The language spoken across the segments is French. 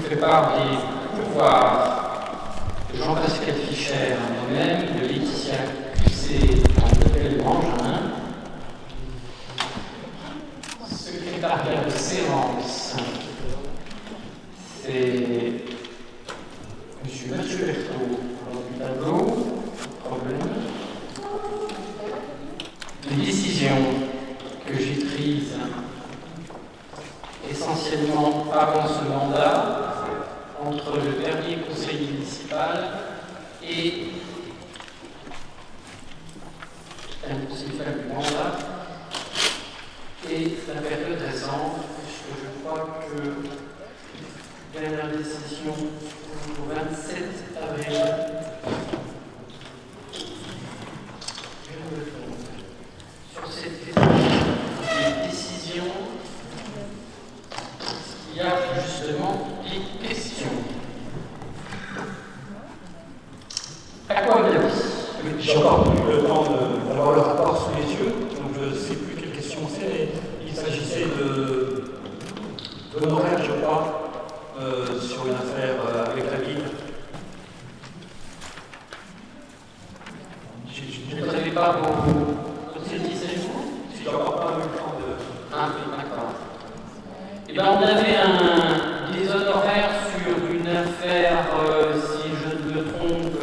fait part des pouvoirs de Jean-Pascal Fischer en moi-même, de Laetitia Cussé en Nouvelle-Grangin, secrétariat de séance, c'est M. Mathieu Berthaud dans du tableau, problème. Les décisions que j'ai prises essentiellement avant ce mandat, entre le dernier conseil municipal et du mandat et la période récente, puisque je crois que dernière décision au 27 avril. Sur cette décision, il y a justement des questions. À quoi vous avez? J'ai encore eu le temps d'avoir le rapport sous les yeux, donc je ne sais plus quelle question c'est, mais il s'agissait d'honoraires, je crois, sur une affaire avec la ville. Vous n'avez pas vos saisissements? Si j'ai encore pas eu le temps de... Ah oui, d'accord. Eh bien, on avait des honoraires sur une affaire, si je ne me trompe,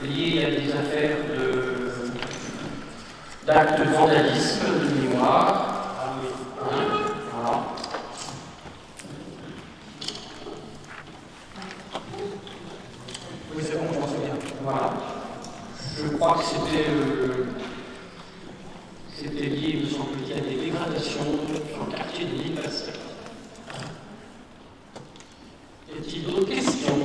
liée à des affaires d'actes de vandalisme de mémoire. Ah oui. Voilà. Oui, c'est bon, je m'en souviens. Voilà. Je crois que c'était lié, me semble-t-il, à des dégradations sur le quartier de l'île Pasteur. Y a-t-il d'autres questions?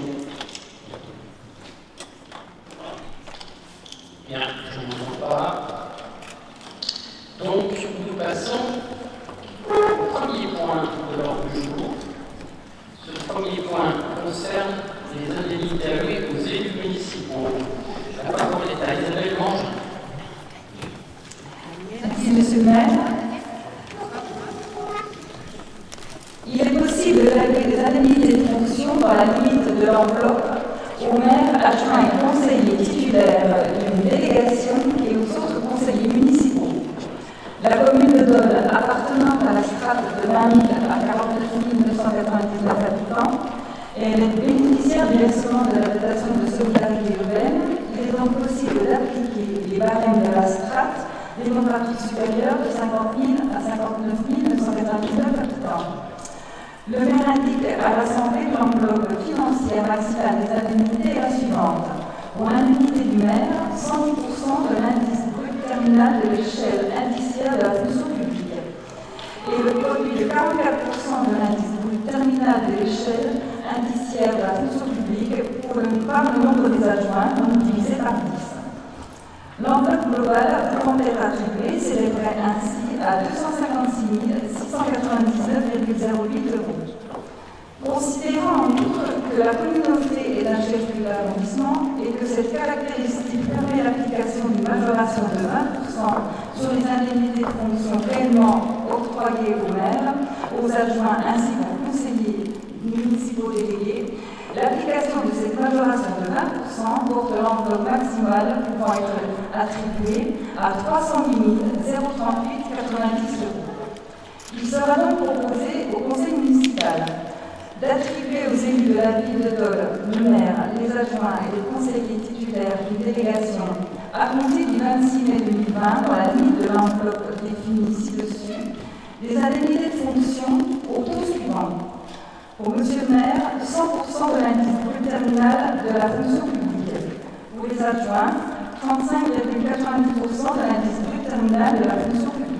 Bien, je ne vois pas. Donc, nous passons au premier point de l'ordre du jour. Ce premier point concerne les indemnités allouées aux élus municipaux. La parole est à Isabelle Grangin. Merci, Monsieur le maire. Il est possible d'allouer des indemnités de fonction dans la limite de l'enveloppe aux maires, adjoints et conseillers titulaires d'une délégation et aux autres conseillers municipaux. La commune de Dole, appartenant à la strate de 20 000 à 49 999 habitants, est bénéficiaire du versement de la dotation de solidarité urbaine. Il est donc possible d'appliquer les barèmes de la strate démographique supérieure de 50 000 à 59 999 habitants. Le maire indique à l'Assemblée que l'enveloppe financière maximale des indemnités est la suivante. Pour l'indemnité du maire, 110% de l'indice brut terminal de l'échelle indiciaire de la fonction publique. Et le produit de 44% de l'indice brut terminal de l'échelle indiciaire de la fonction publique pour le nombre des adjoints, donc divisé par 10. L'enveloppe globale pouvant être attribuée s'élèverait ainsi à 256 699,08 €. Considérant en outre que la communauté est un chef-lieu d'arrondissement et que cette caractéristique permet l'application d'une majoration de 20% sur les indemnités de fonction réellement octroyées aux maires, aux adjoints ainsi qu'aux conseillers municipaux délégués, l'application de cette majoration de 20% porte l'enveloppe maximale pouvant être attribuée à 308 038,90 €. Il sera donc proposé au conseil municipal d'attribuer aux élus de la ville de Dole, le maire, les adjoints et les conseillers titulaires d'une délégation à compter du 26 mai 2020 dans la limite de l'enveloppe définie ci-dessus, des indemnités de fonction au taux suivant. Pour Monsieur le maire, 100% de l'indice brut terminal de la fonction publique. Pour les adjoints, 35,90% de l'indice brut terminal de la fonction publique.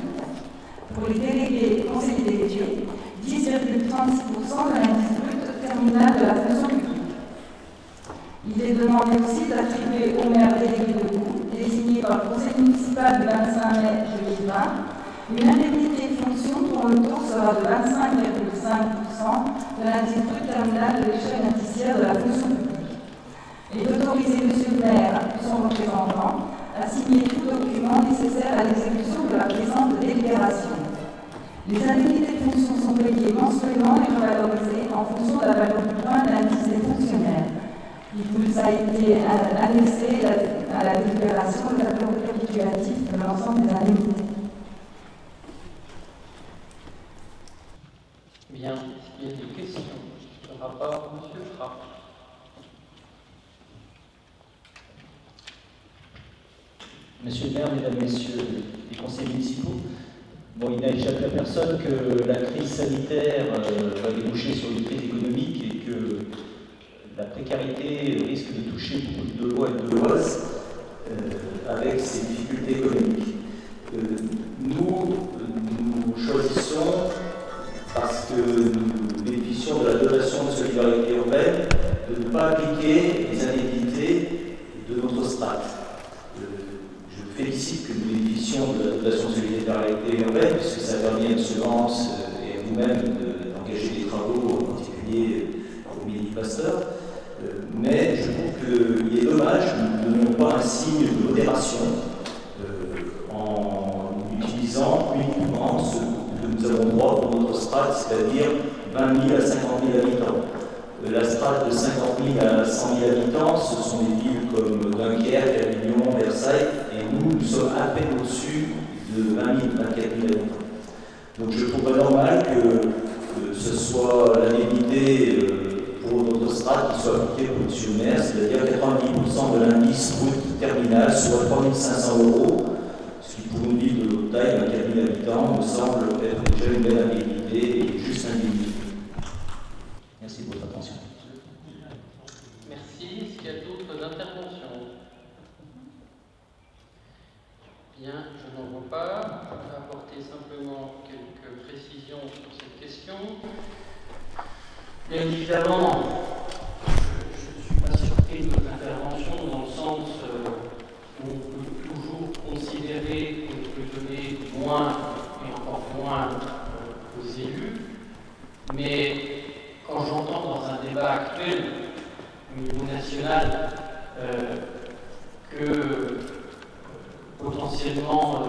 Pour les délégués et conseillers délégués, 10,36% de l'indice brut terminal de la fonction publique. Il est demandé aussi d'attribuer aux maires délégués de Goût, désignés par le conseil municipal du 25 mai 2020, une indemnité de fonction dont le taux sera de 25,5% de l'indice brut terminal de l'échelle indiciaire de la fonction publique. Et d'autoriser Monsieur le maire, son représentant, à signer tout document nécessaire à l'exécution de la présente délibération. Les indemnités de fonction sont payées mensuellement et revalorisées en fonction de la valeur du point de Il vous a été annexé à la délibération le tableau récapitulatif de l'ensemble des indemnités. Bien, est-ce qu'il y a des questions sur le rapport, M. Frapp? Monsieur le maire, mesdames, messieurs les conseillers municipaux, bon, il n'a échappé à personne que la crise sanitaire va déboucher sur une crise économique et que la précarité risque de toucher beaucoup de Dolois et de Doloises avec ces difficultés économiques. Nous choisissons, parce que nous bénéficions de la dotation de solidarité urbaine, de ne pas appliquer les indemnités de notre strate. Je félicite que nous bénéficions de la dotation de solidarité urbaine, puisque ça permet à l'assurance et à vous-même d'engager des travaux, en particulier au Midi-Pasteur. Mais je trouve qu'il est dommage que nous ne donnions pas un signe de modération en utilisant uniquement ce que nous avons droit pour notre strate, c'est-à-dire 20 000 à 50 000 habitants. La strate de 50 000 à 100 000 habitants, ce sont des villes comme Dunkerque, Avignon, Versailles, et nous sommes à peine au-dessus de 20 000, 24 000 habitants. Donc je trouverais normal que ce soit l'indemnité pour notre strate qui soit appliquée pour le maire, c'est-à-dire 90% de l'indice brut terminal, soit 3 500 €, ce qui pour une ville de notre taille, 24 000 habitants, me semble être déjà une belle indemnité et juste indemnité. Merci pour votre attention. Merci. Est-ce qu'il y a d'autres interventions? Bien, je n'en vois pas. Je vais apporter simplement quelques précisions sur cette question. Bien évidemment, je ne suis pas surpris de votre intervention dans le sens où on peut toujours considérer qu'on peut donner moins et encore moins aux élus, mais quand j'entends dans un débat actuel au niveau national que potentiellement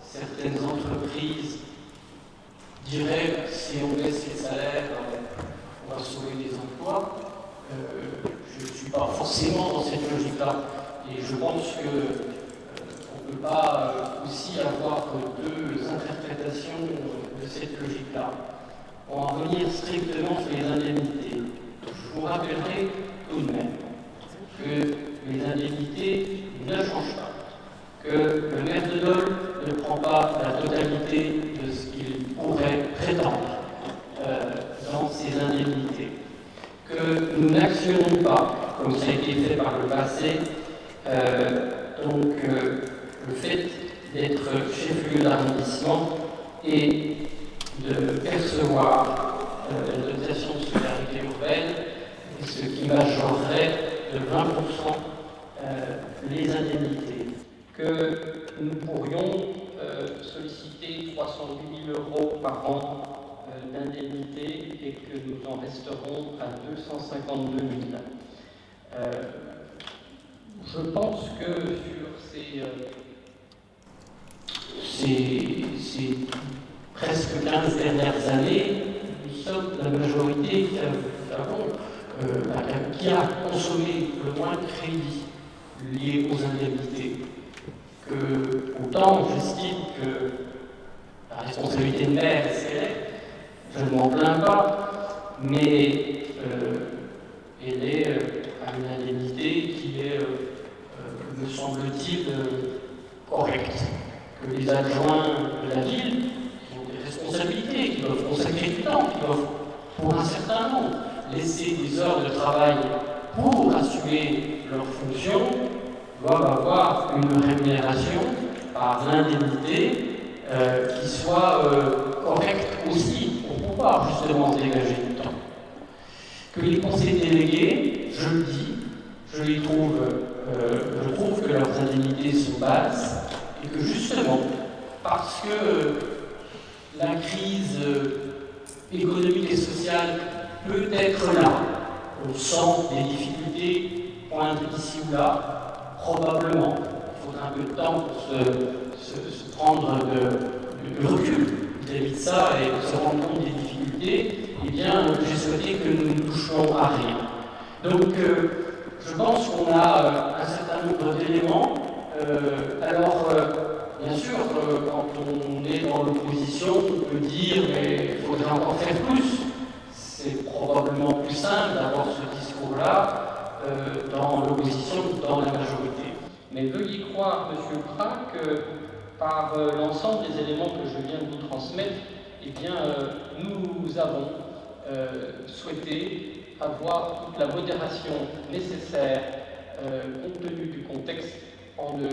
certaines entreprises diraient que si on baisse les salaires, on va sauver des emplois, je ne suis pas forcément dans cette logique-là. Et je pense qu'on ne peut pas aussi avoir deux interprétations de cette logique-là. Pour en revenir strictement sur les indemnités, je vous rappellerai tout de même que les indemnités ne changent pas, que le maire de Dole ne prend pas la totalité de ce qu'il pourrait prétendre dans ces indemnités, que nous n'actionnons pas, comme ça a été fait par le passé, le fait d'être chef-lieu d'arrondissement et de percevoir la dotation de solidarité urbaine, ce qui majorerait de 20% les indemnités. Que nous pourrions solliciter 308 000 € par an d'indemnité et que nous en resterons à 252 000. Je pense que sur ces presque 15 dernières années, nous sommes la majorité qui a consommé le moins de crédits liés aux indemnités. Autant j'estime que la responsabilité de maire, je ne m'en plains pas, mais elle est à une indemnité qui est, me semble-t-il, correcte. Que les adjoints de la ville qui ont des responsabilités, qui doivent consacrer du temps, qui doivent, pour un certain nombre, laisser des heures de travail pour assumer leurs fonctions, doivent avoir une rémunération par l'indemnité qui soit correcte aussi pour pouvoir justement dégager du temps. Que les conseillers délégués, je le dis, je trouve que leurs indemnités sont basses et que justement, parce que la crise économique et sociale peut être là, on sent des difficultés pointent ici ou là, probablement, il faudra un peu de temps pour se prendre de recul vis-à-vis de ça et de se rendre compte des difficultés, eh bien, j'ai souhaité que nous ne touchions à rien. Donc, je pense qu'on a un certain nombre d'éléments. Bien sûr, quand on est dans l'opposition, on peut dire mais il faudrait encore faire plus. C'est probablement plus simple d'avoir ce discours-là dans l'opposition que dans la majorité. Mais veuillez croire, M. Prat, que par l'ensemble des éléments que je viens de vous transmettre, eh bien, nous avons souhaité avoir toute la modération nécessaire compte tenu du contexte en ne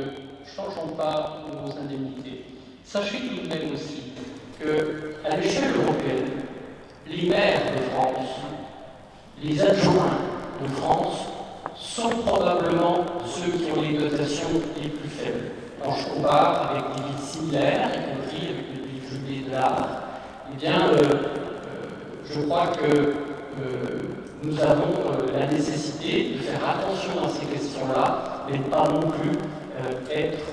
changeant pas nos indemnités. Sachez tout de même aussi qu'à l'échelle européenne, les maires de France, les adjoints de France sont probablement ceux qui ont les dotations les plus faibles. Quand je compare avec des villes similaires, y compris avec le ville jumelé de l'Arc, eh bien, je crois que nous avons la nécessité de faire attention à ces questions-là, mais pas non plus être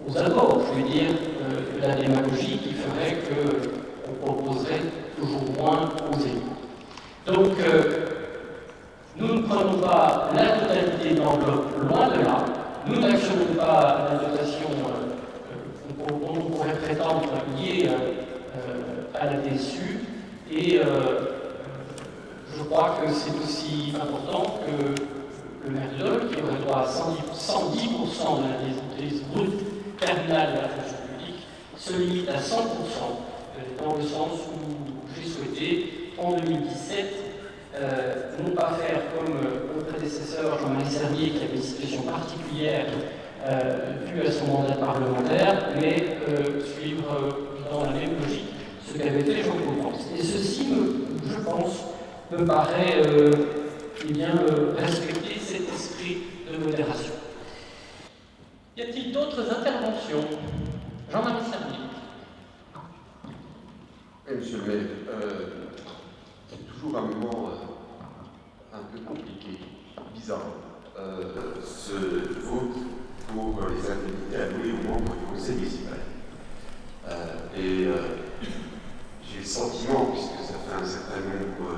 aux abords, je veux dire, de la démagogie qui ferait qu'on proposerait toujours moins aux élus. Donc, nous ne prenons pas la totalité d'enveloppe, loin de là. Nous n'actionnons pas la dotation dont on pourrait prétendre liée à la DSU. Et je crois que c'est aussi important que le maire de Dole, qui aurait droit à 110% de la DSU brute terminale de la fonction publique, se limite à 100% dans le sens où j'ai souhaité, en 2017, non pas faire comme mon prédécesseur Jean-Marie Servier, qui avait une situation particulière due à son mandat parlementaire, mais suivre dans la même logique ce qu'avait fait Jean-Claude France. Et ceci, je pense, me paraît respecter cet esprit de modération. Y a-t-il d'autres interventions? Jean-Marie Servier. Monsieur le maire, c'est toujours un moment un peu compliqué, bizarre, ce vote pour les indemnités allouées aux membres du conseil municipal. J'ai le sentiment, puisque ça fait un certain nombre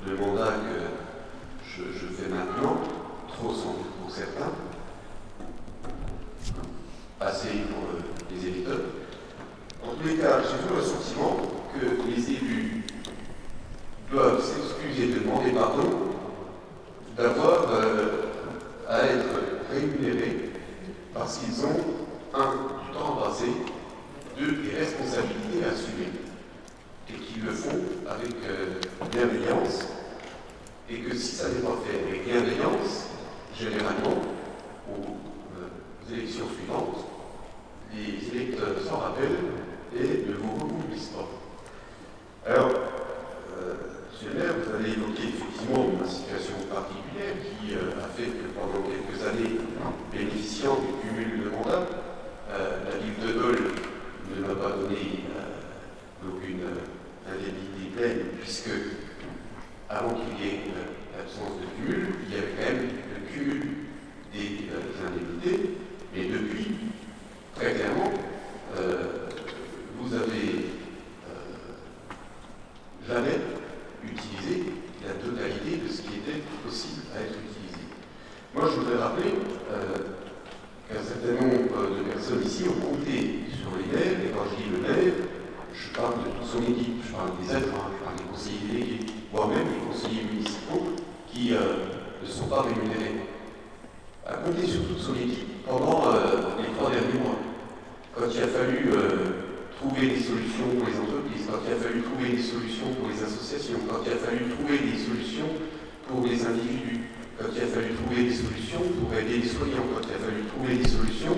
de mandats que je fais maintenant, trop sans doute pour certains, assez pour les électeurs. En tous les cas, j'ai toujours le sentiment que les élus doivent s'excuser de demander pardon d'avoir à être rémunérés parce qu'ils ont, du temps passé, des responsabilités à assumer et qu'ils le font avec bienveillance, et que si ça n'est pas fait avec bienveillance, généralement, aux élections suivantes, les électeurs s'en rappellent et ne vous reconduisent pas. Alors, monsieur le maire, vous avez évoqué effectivement une situation particulière qui a fait que pendant quelques années, bénéficiant du cumul de mandats, la ville de Dole ne m'a pas donné aucune indemnité pleine, puisque avant qu'il y ait l'absence de cumul, il y avait quand même le cumul des indemnités, et depuis, très clairement, vous avez jamais utilisé la totalité de ce qui était possible à être utilisé. Moi, je voudrais rappeler qu'un certain nombre de personnes ici ont compté sur les maires, et quand je dis le maire, je parle de toute son équipe, je parle des adjoints, je parle des conseillers délégués, voire même des conseillers municipaux qui ne sont pas rémunérés. À compter sur toute son équipe pendant les 3 derniers mois, quand il a fallu trouver des solutions pour les entreprises, quand il a fallu trouver des solutions pour les associations, quand il a fallu trouver des solutions pour les individus, quand il a fallu trouver des solutions pour aider les soignants, quand il a fallu trouver des solutions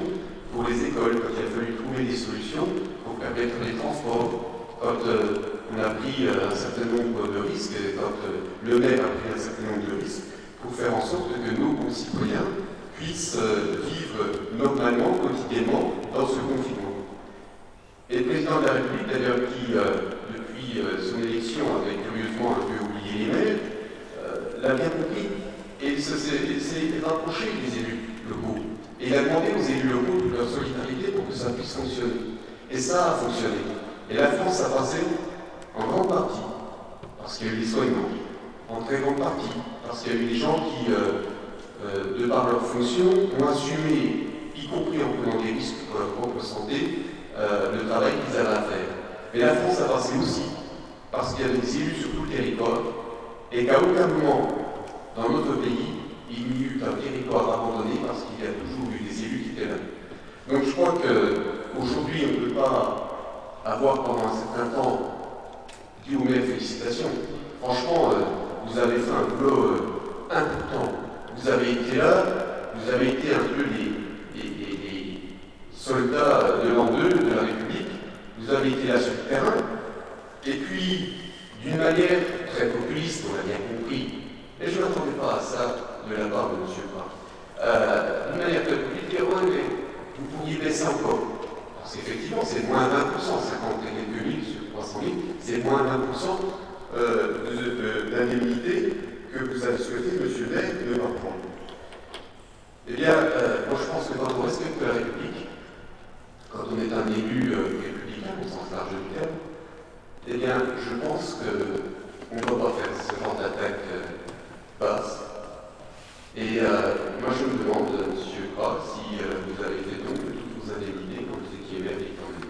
pour les écoles, quand il a fallu trouver des solutions pour permettre les transports, quand on a pris un certain nombre de risques, quand le maire a pris un certain nombre de risques, pour faire en sorte que nos concitoyens puissent vivre normalement, quotidiennement, dans ce confinement. Et le président de la République, d'ailleurs, qui, depuis son élection, avait curieusement un peu oublié les maires, l'a bien compris. Et il s'est rapproché des élus locaux. Et il a demandé aux élus locaux toute leur solidarité pour que ça puisse fonctionner. Et ça a fonctionné. Et la France a passé en grande partie, parce qu'il y a eu les soignants, en très grande partie, parce qu'il y a eu des gens qui, de par leur fonction, ont assumé, y compris en prenant des risques pour leur propre santé, le travail qu'ils avaient à faire. Mais la France a passé aussi, parce qu'il y avait des élus sur tout le territoire, et qu'à aucun moment dans notre pays, il n'y eut un territoire abandonné parce qu'il y a toujours eu des élus qui étaient là. Donc je crois qu'aujourd'hui, on ne peut pas avoir pendant un certain temps dit au maire félicitations. Franchement, vous avez fait un boulot important. Vous avez été là, vous avez été un peu les soldats de l'an 2 de la République, vous avez été là sur le terrain, et puis, d'une manière très populiste, on l'a bien compris, et je ne m'attendais pas à ça de la part de M. Prat. D'une manière très populiste, vous pourriez baisser encore. Parce qu'effectivement, c'est moins 20%, 50 et quelques mille sur 300 000, c'est moins 20% d'indemnité que vous avez souhaité, M. le maire, ne pas prendre. Eh bien, moi je pense que quand on respecte la République, quand on est un élu républicain au sens large du terme, eh bien, je pense qu'on ne doit pas faire ce genre d'attaque basse. Et moi je me demande, M. Prat, si vous avez fait donc de toutes vos indemnités quand vous étiez maire d'Étendue.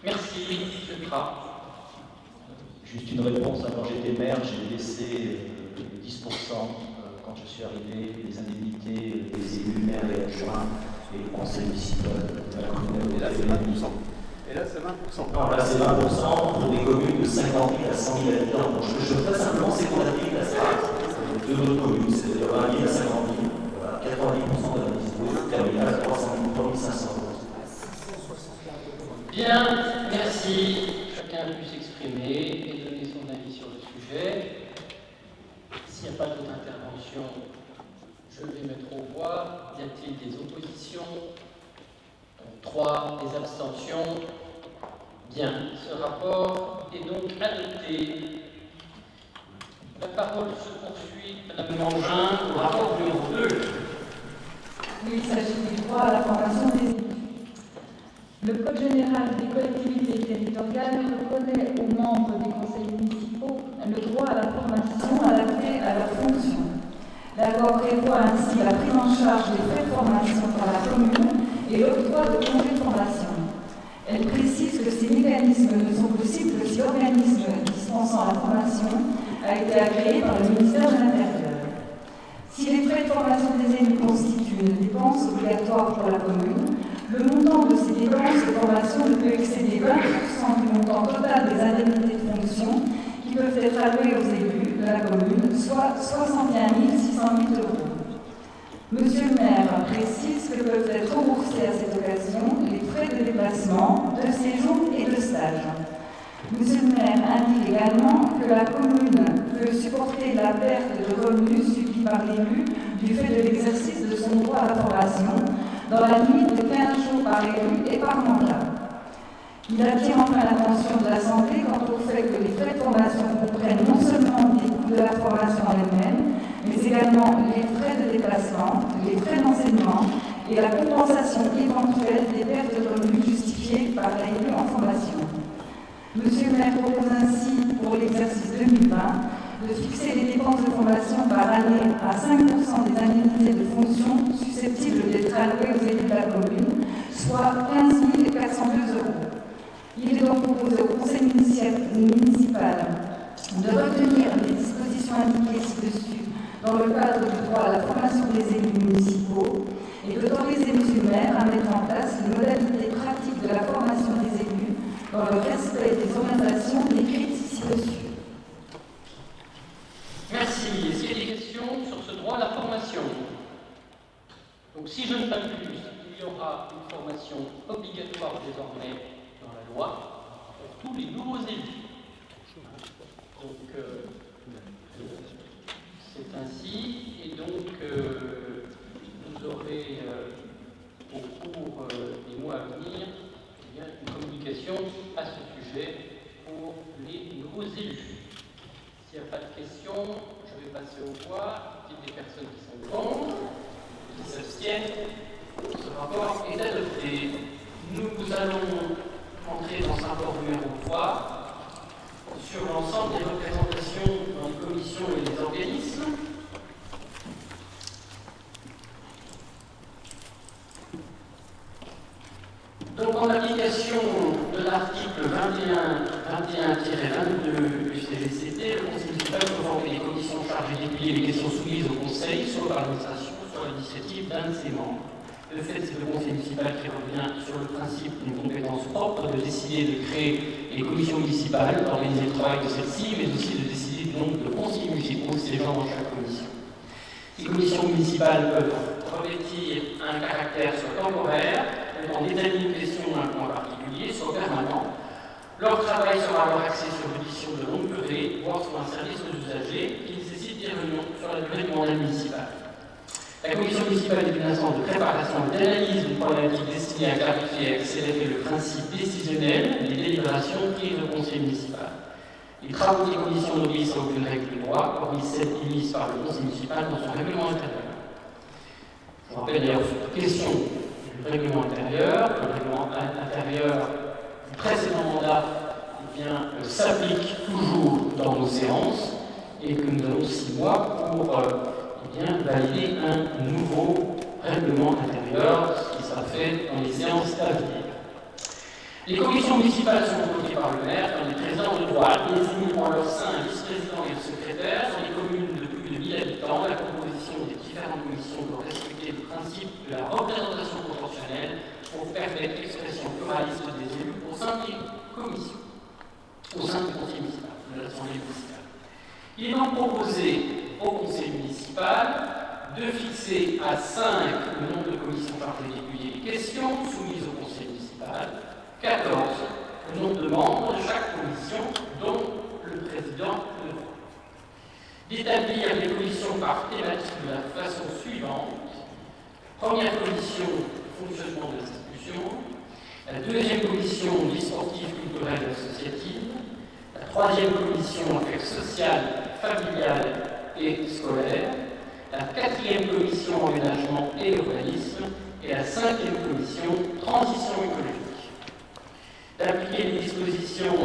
Merci, M. Prat. Juste une réponse. Quand j'étais maire, j'ai laissé 10%, quand je suis arrivé, les indemnités des élus, maires et adjoints et les conseils municipaux de la commune. Et là, c'est 20%. Et là, c'est 20%. Non, là, c'est 20% pour des communes de 50 000 à 100 000 habitants. Donc, je ferai simplement, c'est qu'on applique la strate de notre commune, c'est-à-dire 20 000 à 50 000. Voilà, 90% de la disposition terminale à 300 000, 3500 euros. Bien, merci. Chacun a pu s'exprimer et donner son avis sur le sujet. S'il n'y a pas d'autres interventions, je vais mettre aux voix. Y a-t-il des oppositions? 3. Des abstentions? Bien, ce rapport est donc adopté. La parole se poursuit, Mme Mangin, au rapport numéro 2. Oui, il s'agit du droit à la formation des élus. Le Code général des collectivités territoriales reconnaît aux membres des conseils municipaux le droit à la formation adaptée à leur fonction. La loi prévoit ainsi la prise en charge des frais de formation par la commune et l'octroi de congés de formation. Elle précise que ces mécanismes ne sont possibles que si l'organisme dispensant la formation a été agréé par le ministère de l'Intérieur. Si les frais de formation des élus constituent une dépense obligatoire pour la commune, le montant de ces dépenses de formation ne peut excéder 20% du montant total des indemnités de fonction qui peuvent être allouées aux élus de la commune, soit 61 600 000 €. Monsieur le maire précise que peuvent être remboursés à cette occasion les frais de déplacement, de séjour et de stage. Monsieur le maire indique également que la commune peut supporter la perte de revenus subie par l'élu du fait de l'exercice de son droit à la formation dans la limite de 15 jours par élu et par mandat. Il attire enfin l'attention de la santé quant au fait que les frais de formation comprennent non seulement les coûts de la formation elle-même, mais également les frais de déplacement, les frais d'enseignement et la compensation éventuelle des pertes de revenus justifiées par l'élu en formation. Monsieur le maire propose ainsi, pour l'exercice 2020, de fixer les dépenses de formation par année à 5% des indemnités de fonction susceptibles d'être allouées aux élus de la commune, soit 15 402 €. Il est donc proposé au conseil municipal de retenir les dispositions indiquées ci-dessus dans le cadre du droit à la formation des élus municipaux et d'autoriser M. le maire à mettre en place les modalités pratiques de la formation des élus dans le respect des orientations décrites ci-dessus. Merci. Est-ce qu'il y a des questions sur ce droit à la formation? Donc, si je ne m'abuse, il y aura une formation obligatoire désormais dans la loi pour tous les nouveaux élus. Donc, c'est ainsi. Et donc, vous aurez au cours des mois à venir une communication à ce sujet pour les nouveaux élus. S'il n'y a pas de questions, je vais passer au voix. Il y a des personnes qui sont contre, qui s'abstiennent. Ce rapport est adopté. Nous allons entrer dans un rapport numéro 3 sur l'ensemble des représentations dans les commissions et les organismes. Donc, en application de l'article 21-22 du CGCT, le Conseil municipal peut former des commissions chargées d'étudier les questions soumises au Conseil, soit par l'administration, soit à l'initiative d'un de ses membres. Le fait, c'est le Conseil municipal qui revient sur le principe d'une compétence propre de décider de créer les commissions municipales, d'organiser le travail de celles-ci, mais aussi de décider du nombre de conseillers municipaux siégeant dans chaque commission. Les commissions municipales peuvent revêtir un caractère soit temporaire, en d'établir une question ou un point particulier, soit permanent. Leur travail sera alors axé sur l'audition de longue durée, voire sur un service aux usagers qui nécessite des réunions sur la durée du mandat municipal. La commission municipale est une instance de préparation et d'analyse d'une problématique destinée à clarifier et accélérer le principe décisionnel des délibérations prises au conseil municipal. Les travaux des commissions n'obéissent à aucune règle de droit, hormis celles émises par le conseil municipal dans son règlement intérieur. Je rappelle d'ailleurs sur toute question du règlement intérieur, le règlement intérieur du précédent mandat s'applique toujours dans nos séances et que nous avons 6 mois pour valider un nouveau règlement intérieur, ce qui sera fait dans les séances à venir. Les commissions municipales sont convoquées par le maire dans les présidents de droit, désignés en leur sein un vice-président et un secrétaire. Dans les communes de plus de 1000 habitants, la composition des différentes commissions doit respecter le principe de la représentation proportionnelle pour permettre l'expression pluraliste des élus au sein des commissions, au sein du conseil municipal, de l'assemblée municipale. Il est donc proposé au conseil municipal de fixer à 5 le nombre de commissions chargées d'étudier les questions soumises au conseil municipal, 14 le nombre de membres de chaque commission, dont le président le droit. D'établir les commissions par thématique de la façon suivante. Première commission, fonctionnement de l'institution. La deuxième commission, vie sportive, culturelle et associative. La troisième commission, affaires sociales, familiales et scolaires. La quatrième commission, aménagement et urbanisme. Et la cinquième commission, transition écologique. D'appliquer les dispositions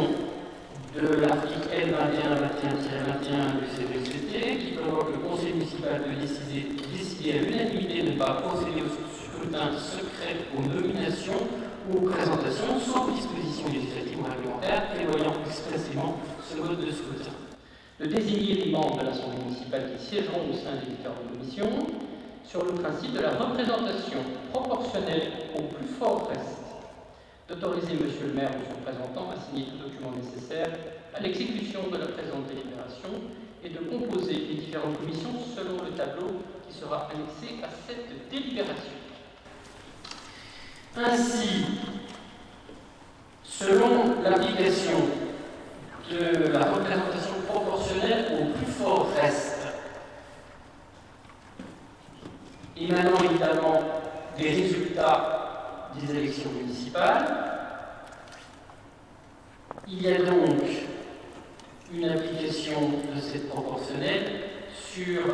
de l'article L21-21-21 du CGCT qui prévoit que le conseil municipal peut décider à l'unanimité de ne pas procéder au scrutin secret aux nominations ou aux présentations, sauf dispositions législatives ou réglementaires prévoyant expressément ce mode de scrutin. De désigner les membres de l'Assemblée municipale qui siégeront au sein des différentes commissions sur le principe de la représentation proportionnelle au plus fort reste. D'autoriser Monsieur le maire ou son représentant à signer tout document nécessaire à l'exécution de la présente délibération et de composer les différentes commissions selon le tableau qui sera annexé à cette délibération. Ainsi, selon l'application de la représentation proportionnelle au plus fort reste, émanant évidemment des résultats des élections municipales, il y a donc une application de cette proportionnelle sur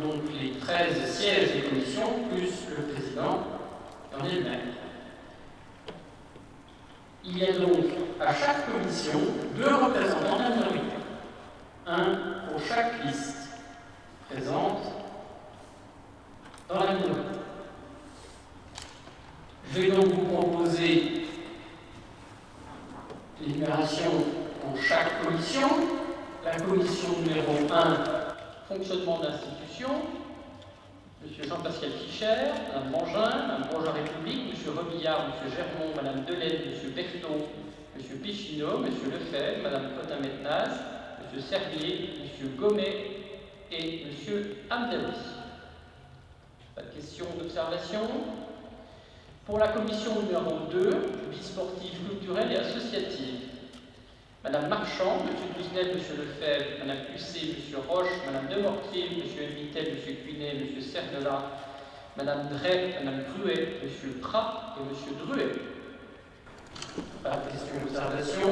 donc, les 13 sièges des commissions, plus le président en est le maire. Il y a donc à chaque commission 2 représentants de la minorité, un pour chaque liste présente dans la minorité. Je vais donc vous proposer l'énumération pour chaque commission. La commission numéro 1, fonctionnement d'institution, M. Jean-Pascal Fischer, Mme Mangin, Mme Bourgeois-République, M. Rebillard, M. Germont, Mme Delaine, M. Berthaud, M. Pichineau, M. Lefebvre, Mme Cotin-Metnaz, M. Servier, M. Gommet et M. Hamdaoui. Pas de questions, d'observation. Pour la commission numéro 2, vie sportive, culturelle et associative, Mme Marchand, M. Douzenel, M. Lefebvre, Mme Pucé, M. Roche, Mme Demortier, M. Elvitel, M. Cuinet, M. Cerdelat, Mme Drey, Mme Gruet, M. Prat et M. Druet. Pas de questions, d'observation.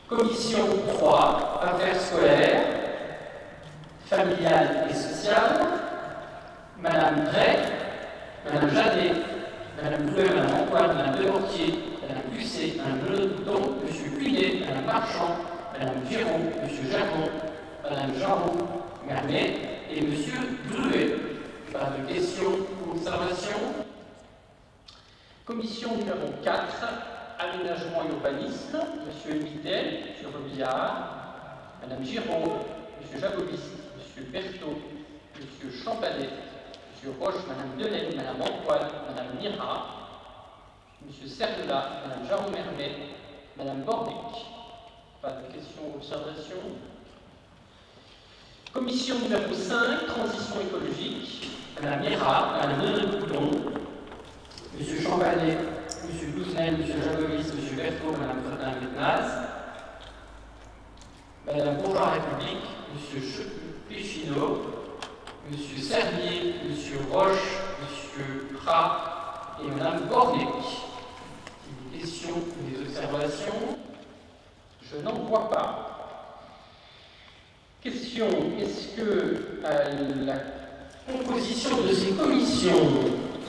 Commission 3, affaires scolaires, familiales et sociales, Mme Drey, Mme Jadet, Mme Gruet, Mme Antoine, Mme Demortier, Mme Bussé, Mme Lebouton, M. Cuinet, Mme Marchand, Madame Giraud, M. Germont, Madame Jarot, Mermet et M. Druet. Pas de questions ou observations. Commission numéro 4, Aménagement et Urbanisme, M. Mitel, M. Robillard, Madame Giraud, M. Jacobis, M. Berthaud, M. Champanet, M. Roche, Madame Delaine, Madame Antoine, Madame Mira, M. Cerdela, Madame Jarot-Mermet, Madame Bordic. Pas de questions ou observations. Commission numéro 5, Transition écologique, Madame Mira, Madame Neudre-Coudon, M. Champanet, M. Douzenel, M. Jacobis, M. Berthaud, Madame Cretin-Ménaz, Madame Bourgeois-République, M. Péchineau, M. Servier, M. Roche, M. Prat et Mme Bordic. Des questions ou des observations? Je n'en vois pas. Question, est-ce que la composition de ces commissions,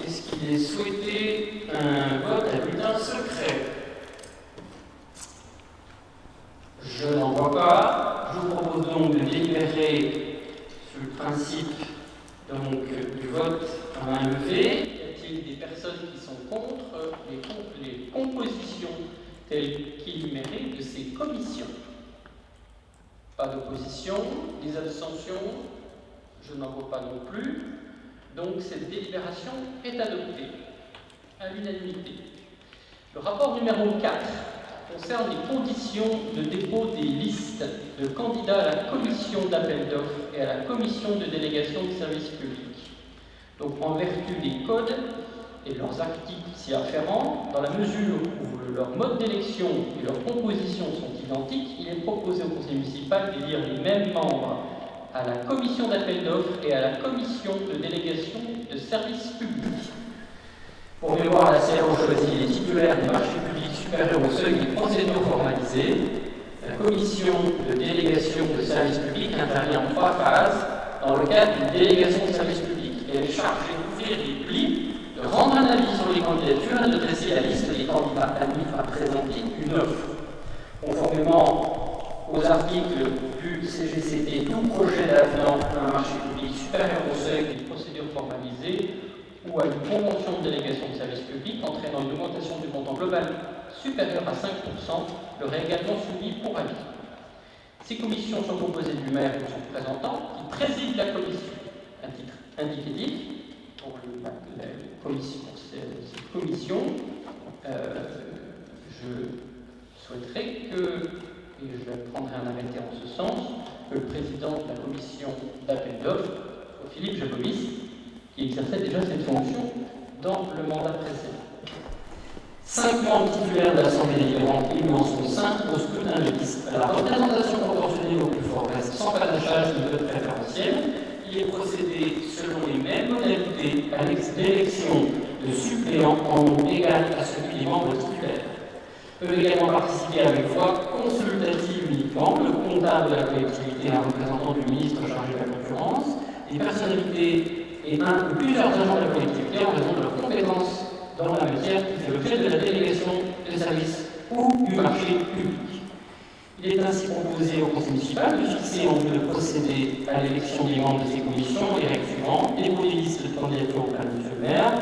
est-ce qu'il est souhaité un vote à bulletin secret? Je n'en vois pas. Je vous propose donc de délibérer sur le principe donc, du vote à main levée. Y a-t-il des personnes qui sont contre les compositions telles qu'énumérées de ces commissions? Pas d'opposition. Les abstentions? Je n'en vois pas non plus. Donc cette délibération est adoptée à l'unanimité. Le rapport numéro 4 concerne les conditions de dépôt des listes de candidats à la commission d'appel d'offres et à la commission de délégation de services publics. Donc en vertu des codes et leurs articles s'y afférents, dans la mesure où leur mode d'élection et leur composition sont identiques, il est proposé au conseil municipal d'élire les mêmes membres à la commission d'appel d'offres et à la commission de délégation de services publics. Pour mémoire, la séance choisit les titulaires des marchés publics supérieurs au seuil des procédures formalisées. La commission de délégation de services publics intervient en 3 phases dans le cadre d'une délégation de services publics. Elle est chargée d'ouvrir les plis, de rendre un avis sur les candidatures et de dresser la liste des candidats admis à présenter une offre. Conformément aux articles du CGCT, tout projet d'avenant à un marché public supérieur au seuil des procédures formalisées ou à une convention de délégation de services publics entraînant une augmentation du montant global supérieur à 5%, leur est également soumis pour avis. Ces commissions sont composées du maire ou son représentant qui préside la commission. Un titre indicatif pour cette commission. Je souhaiterais que, et je prendrai un arrêté en ce sens, que le président de la commission d'appel d'offres, Philippe Jacobis, qui exerçait déjà cette fonction dans le mandat précédent. 5 membres titulaires de l'Assemblée délibérante élus en son sein au scrutin de liste. À la représentation proportionnelle au plus fort reste sans panachage de vote préférentiel. Il est procédé selon les mêmes modalités à l'élection de suppléants en nombre égal à celui des membres titulaires. Peuvent également participer avec voix consultative uniquement le comptable de la collectivité, un représentant du ministre chargé de la concurrence, des personnalités et un ou plusieurs agents de la collectivité en raison de leurs compétences dans la matière qui fait l'objet de la délégation de services ou du marché public. Il est ainsi proposé au conseil municipal de fixer en vue de procéder à l'élection des membres de ces commissions les règles suivantes: dépôt des listes de candidatures auprès de M. le maire.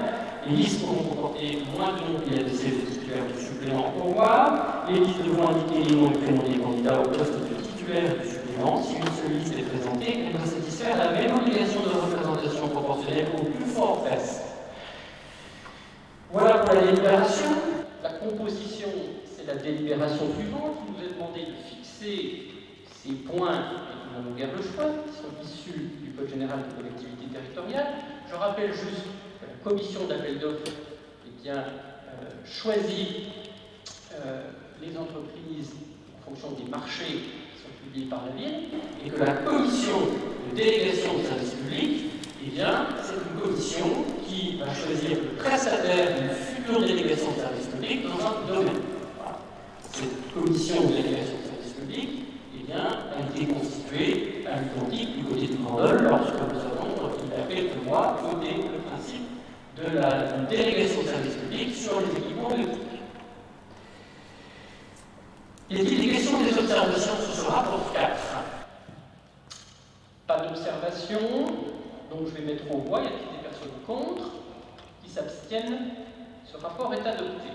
Les listes pourront comporter moins de noms qu'il y a de CV titulaires du suppléant au revoir. Les listes devront indiquer les noms et prénoms des candidats au poste de titulaire du suppléant. Si une seule liste est présentée, elle doit satisfaire la même obligation de représentation proportionnelle au plus fort reste. Voilà pour la délibération. La composition, c'est la délibération suivante. Il nous est demandé de fixer ces points, et nous n'avons guère le choix, qui sont issus du Code général des collectivités territoriales. Je rappelle juste que la commission d'appel d'offres choisit les entreprises en fonction des marchés qui sont publiés par la ville, et que la commission de délégation de services publics, c'est une commission qui va choisir le prestataire d'une future délégation de services publics dans un domaine. Voilà. Cette commission de délégation de services publics a été constituée à l'identique du côté de Grandol lorsque nous avons, il y a quelques mois, voté le principe de la délégation de services publics sur les équipements électriques. Y a-t-il des questions ou des des observations sur ce rapport 4? Pas d'observation, donc je vais mettre au voix. Y a-t-il des personnes contre? Qui s'abstiennent? Ce rapport est adopté.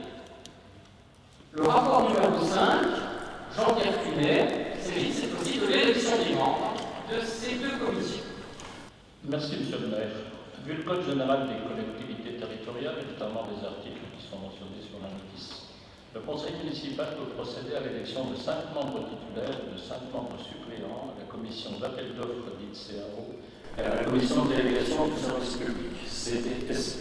Le rapport numéro 5, Jean-Pierre Cunet, c'est aussi de l'élection des membres de ces deux commissions. Merci, Monsieur le maire. Vu le Code général des collectivités territoriales, et notamment les articles qui sont mentionnés sur la notice, le Conseil municipal peut procéder à l'élection de 5 membres titulaires et de 5 membres suppléants à la commission d'appel d'offres dite CAO et à la commission de délégation du service public, CDSP.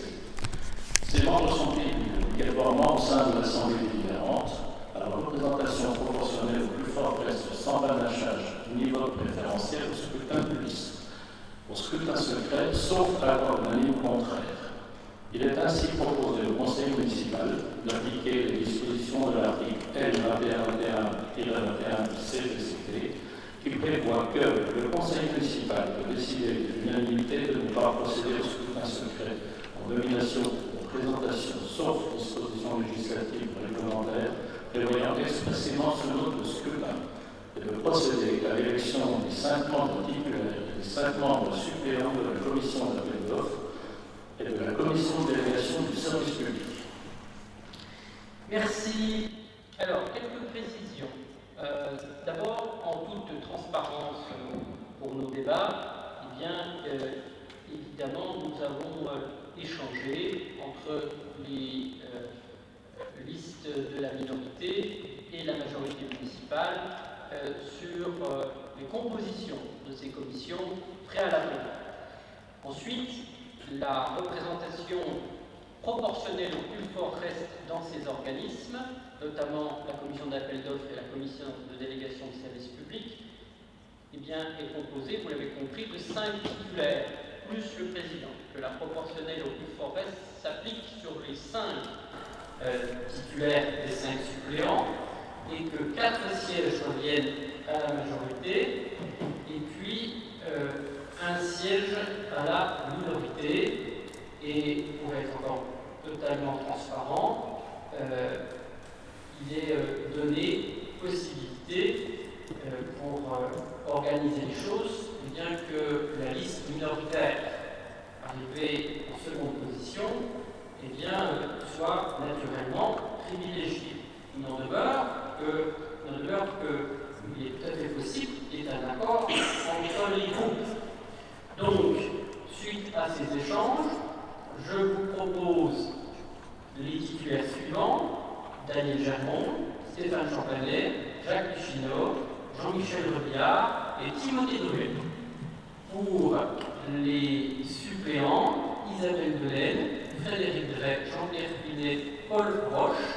Ces membres sont élus obligatoirement au sein de l'Assemblée délibérante à la représentation proportionnelle au plus fort reste sans panachage ni vote préférentiel au scrutin de liste. Au scrutin secret, sauf à l'accord unanime contraire. Il est ainsi proposé au Conseil municipal d'appliquer les dispositions de l'article L2121-21 du CGCT qui prévoit que le Conseil municipal peut décider de l'unanimité de ne pas procéder au scrutin secret en nomination ou présentation, sauf dispositions législatives réglementaires prévoyant expressément ce mode de scrutin, et de procéder à l'élection des 5 membres titulaires et des 5 membres suppléants de la commission d'appel d'offres et de la commission de délégation du service public. Merci. Alors, quelques précisions. D'abord, en toute transparence pour nos débats, eh bien, évidemment, nous avons échangé entre les listes de la minorité et la majorité municipale sur les compositions de ces commissions préalablement. Ensuite, la représentation proportionnelle au plus fort reste dans ces organismes, notamment la commission d'appel d'offres et la commission de délégation du service public, eh bien, est composée, vous l'avez compris, de 5 titulaires, plus le président. Que la proportionnelle au plus fort reste s'applique sur les 5 titulaires des 5 suppléants, et que 4 sièges reviennent à la majorité, et puis un siège à la minorité. Et pour être encore totalement transparent, il est donné possibilité pour organiser les choses, eh bien que la liste minoritaire arrivée en seconde position eh bien, soit naturellement privilégiée. Il n'en demeure qu'il est tout à fait possible qu'il y ait un accord entre les groupes. Donc, suite à ces échanges, je vous propose les titulaires suivants: Daniel Germont, Stéphane Champanet, Jacques Pichino, Jean-Michel Revillard et Timothée Druet. Pour les suppléants, Isabelle Delaine, Frédéric Drey, Jean-Pierre Pinet, Paul Roche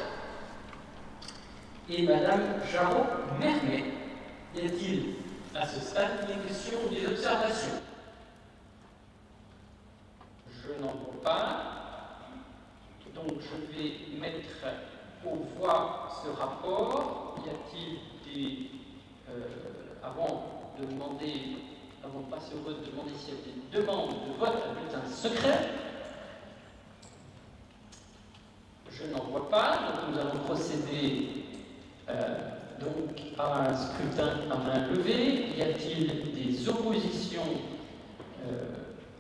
et Madame Jarot-Mermet. Y a-t-il à ce stade des questions ou des observations? Je n'en vois pas. Donc je vais mettre aux voix ce rapport. Y a-t-il des... avant de passer au vote, demander s'il y a des demandes de vote à bulletin secret. Je n'en vois pas. Donc nous allons procéder donc à un scrutin à main levée. Y a-t-il des oppositions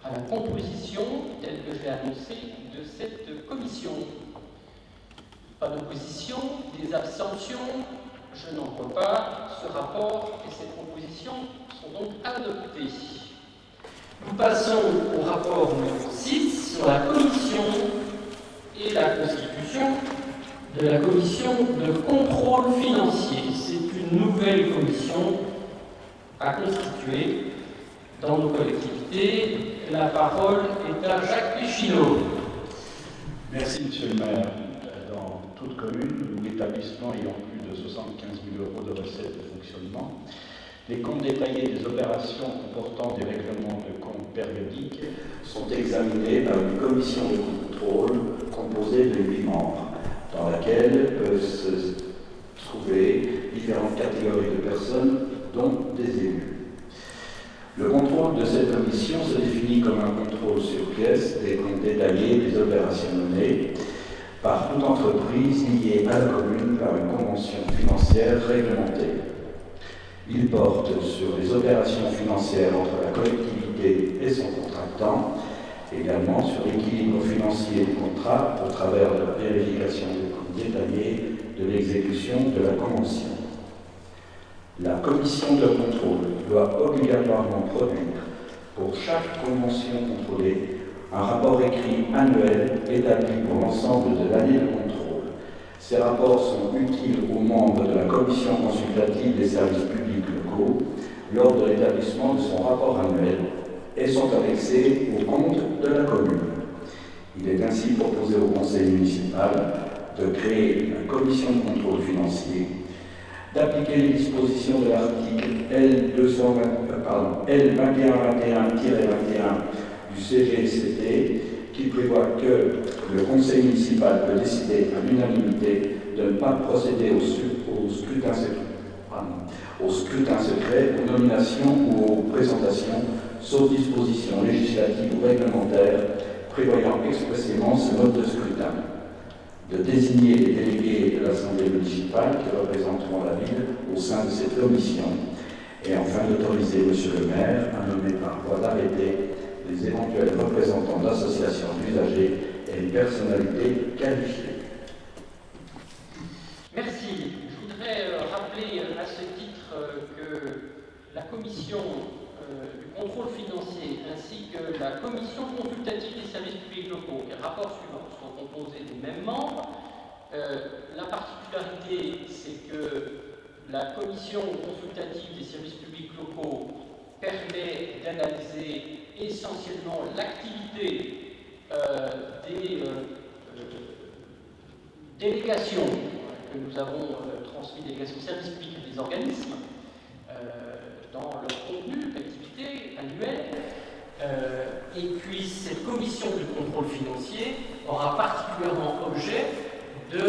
à la composition telle que j'ai annoncée de cette commission? Pas d'opposition, des abstentions? Je n'en vois pas. Ce rapport et cette composition sont donc adoptés. Nous passons au rapport numéro 6 sur la commission et la constitution de la commission de contrôle financier. C'est une nouvelle commission à constituer dans nos collectivités. La parole est à Jacques Pichino. Merci, Monsieur le maire. Dans toute commune ou établissement ayant plus de 75 000 € de recettes de fonctionnement, les comptes détaillés des opérations comportant des règlements de comptes périodiques sont examinés par une commission de contrôle composée de 8 membres, dans laquelle peuvent se trouver différentes catégories de personnes, dont des élus. Le contrôle de cette commission se définit comme un contrôle sur pièce des comptes détaillés des opérations menées par toute entreprise liée à la commune par une convention financière réglementée. Il porte sur les opérations financières entre la collectivité et son contractant, également sur l'équilibre financier du contrat au travers de la vérification des comptes détaillés de l'exécution de la convention. La commission de contrôle doit obligatoirement produire pour chaque convention contrôlée un rapport écrit annuel établi pour l'ensemble de l'année de contrôle. Ces rapports sont utiles aux membres de la commission consultative des services publics locaux lors de l'établissement de son rapport annuel et sont annexés aux comptes de la commune. Il est ainsi proposé au conseil municipal de créer une commission de contrôle financier, d'appliquer les dispositions de l'article L2121-21 du CGCT qui prévoit que le conseil municipal peut décider à l'unanimité de ne pas procéder au scrutin secret, aux nominations ou aux présentations, sauf dispositions législatives ou réglementaires prévoyant expressément ce mode de scrutin, de désigner les délégués de l'Assemblée municipale qui représenteront la ville au sein de cette commission, et enfin d'autoriser M. le maire à nommer par voie d'arrêté les éventuels représentants d'associations d'usagers et une personnalité qualifiée. Merci. Je voudrais rappeler à ce titre que la commission du contrôle financier ainsi que la commission consultative des services publics locaux et le rapport suivant sont composés des mêmes membres. La particularité, c'est que la commission consultative des services publics locaux permet d'analyser essentiellement l'activité des délégations que nous avons transmises, délégations de services publics et des organismes, dans leur contenu d'activité annuelle. Et puis cette commission du contrôle financier aura particulièrement objet de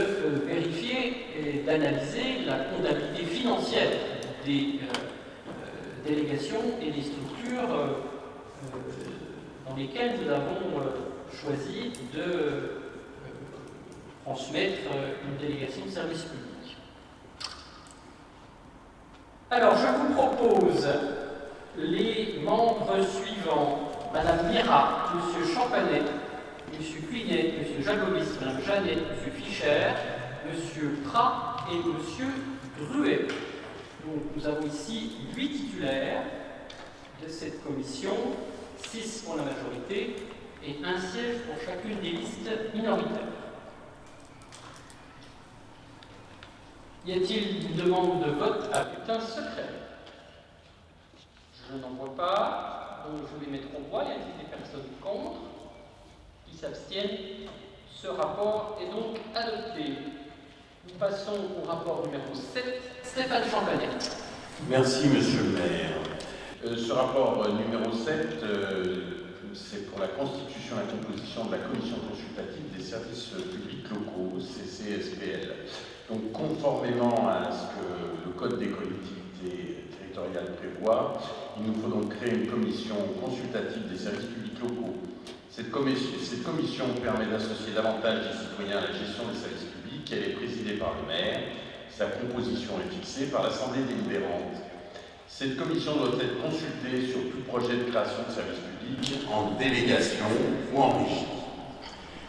vérifier et d'analyser la comptabilité financière des délégations et des structures dans lesquelles nous avons choisi de transmettre une délégation de service public. Alors, je vous propose les membres suivants: Madame Mira, Monsieur Champanet, Monsieur Cuinet, Monsieur Jacobis, Madame Janet, Monsieur Fischer, Monsieur Prat et Monsieur Druet. Donc, nous avons ici 8 titulaires de cette commission, 6 pour la majorité et 1 siège pour chacune des listes minoritaires. Y a-t-il une demande de vote à bulletin secret? Je n'en vois pas, donc je vais mettre au voie. Y a-t-il des personnes contre qui s'abstiennent? Ce rapport est donc adopté. Nous passons au rapport numéro 7. Stéphane Champanet. Merci, Monsieur le maire. Ce rapport numéro 7, c'est pour la constitution et la composition de la commission consultative des services publics locaux, CCSPL. Donc, conformément à ce que le Code des collectivités territoriales prévoit, il nous faut donc créer une commission consultative des services publics locaux. Cette commission permet d'associer davantage les citoyens à la gestion des services publics. Elle est présidée par le maire. Sa composition est fixée par l'Assemblée délibérante. Cette commission doit être consultée sur tout projet de création de services publics En délégation ou en régie.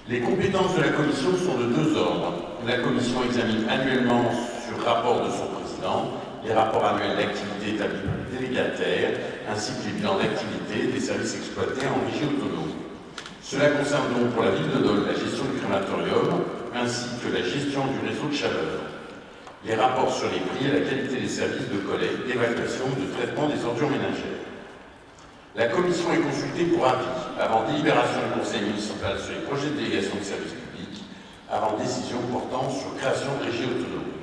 Les compétences de la commission sont de 2 ordres. La commission examine annuellement, sur rapport de son président, les rapports annuels d'activité établis par le délégataire, ainsi que les bilans d'activité des services exploités en régie autonome. Cela concerne donc pour la ville de Dole la gestion du crématorium, ainsi que la gestion du réseau de chaleur. Les rapports sur les prix et la qualité des services de collecte, d'évacuation et de traitement des ordures ménagères. La commission est consultée pour avis avant délibération du conseil municipal sur les projets de délégation de services publics, avant décision portant sur création de régie autonome.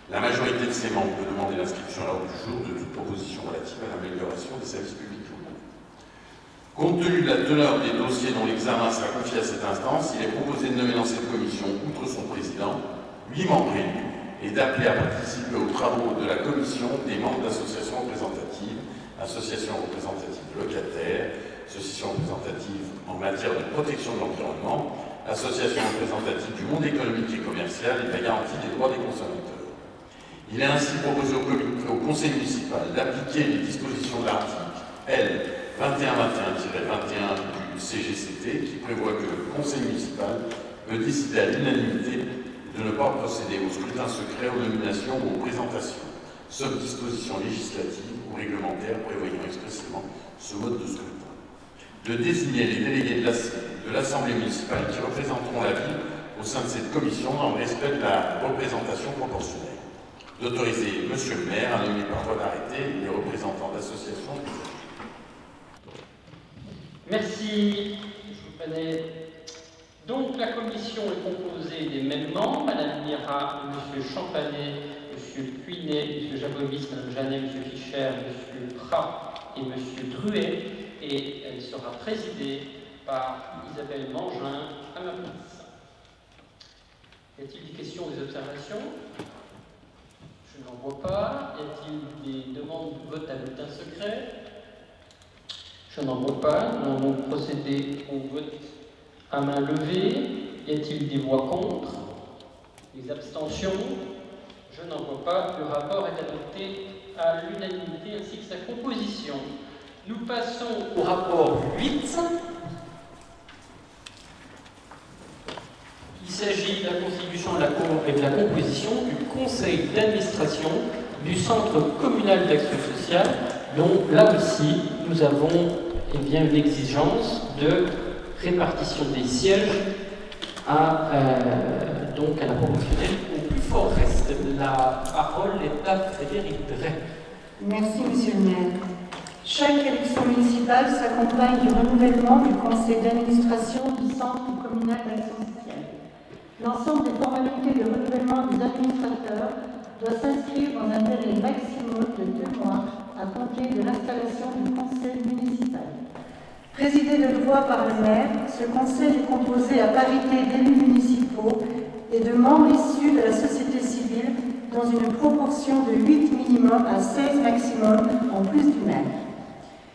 La majorité de ces membres peut demander l'inscription à l'ordre du jour de toute proposition relative à l'amélioration des services publics locaux. Compte tenu de la teneur des dossiers dont l'examen sera confié à cette instance, il est proposé de nommer dans cette commission, outre son président, 8 membres élus et d'appeler à participer aux travaux de la commission des membres d'associations représentatives, associations représentatives locataires, associations représentatives en matière de protection de l'environnement, associations représentatives du monde économique et commercial et de la garantie des droits des consommateurs. Il est ainsi proposé au conseil conseil municipal d'appliquer les dispositions de l'article L. 2121-21 du CGCT qui prévoit que le conseil municipal peut décider à l'unanimité de ne pas procéder au scrutin secret, aux nominations ou aux présentations, sauf dispositions législatives ou réglementaires prévoyant expressément ce mode de scrutin. De désigner les délégués de l'Assemblée municipale qui représenteront la ville au sein de cette commission dans le respect de la représentation proportionnelle. D'autoriser M. le maire à nommer par voie d'arrêté les représentants d'associations. Merci. Je vous connais. Donc la commission est composée des mêmes membres, Mme Mira, M. Champanet, M. Cuinet, M. Jabovis, Mme Janet, M. Fischer, M. Prat et M. Druet, et elle sera présidée par Isabelle Mangin à ma place. Y a-t-il des questions ou des observations? Je n'en vois pas. Y a-t-il des demandes de vote à bulletin secret? Je n'en vois pas. Nous allons donc procéder au vote à main levée. Y a-t-il des voix contre? Des abstentions? Je n'en vois pas. Le rapport est adopté à l'unanimité ainsi que sa composition. Nous passons au rapport 8. Il s'agit de la constitution et de la composition du conseil d'administration du Centre communal d'action sociale, dont là aussi nous avons une exigence de répartition des sièges à la proportionnelle au plus fort reste. La parole est à Frédéric Drey. Merci, Monsieur le maire. Chaque élection municipale s'accompagne du renouvellement du conseil d'administration du Centre communal d'action sociale. L'ensemble des formalités de renouvellement des administrateurs doit s'inscrire dans un délai maximum de 2 mois à compter de l'installation du conseil municipal. Présidé de droit par le maire, ce conseil est composé à parité d'élus municipaux et de membres issus de la société civile dans une proportion de 8 minimum à 16 maximum en plus du maire.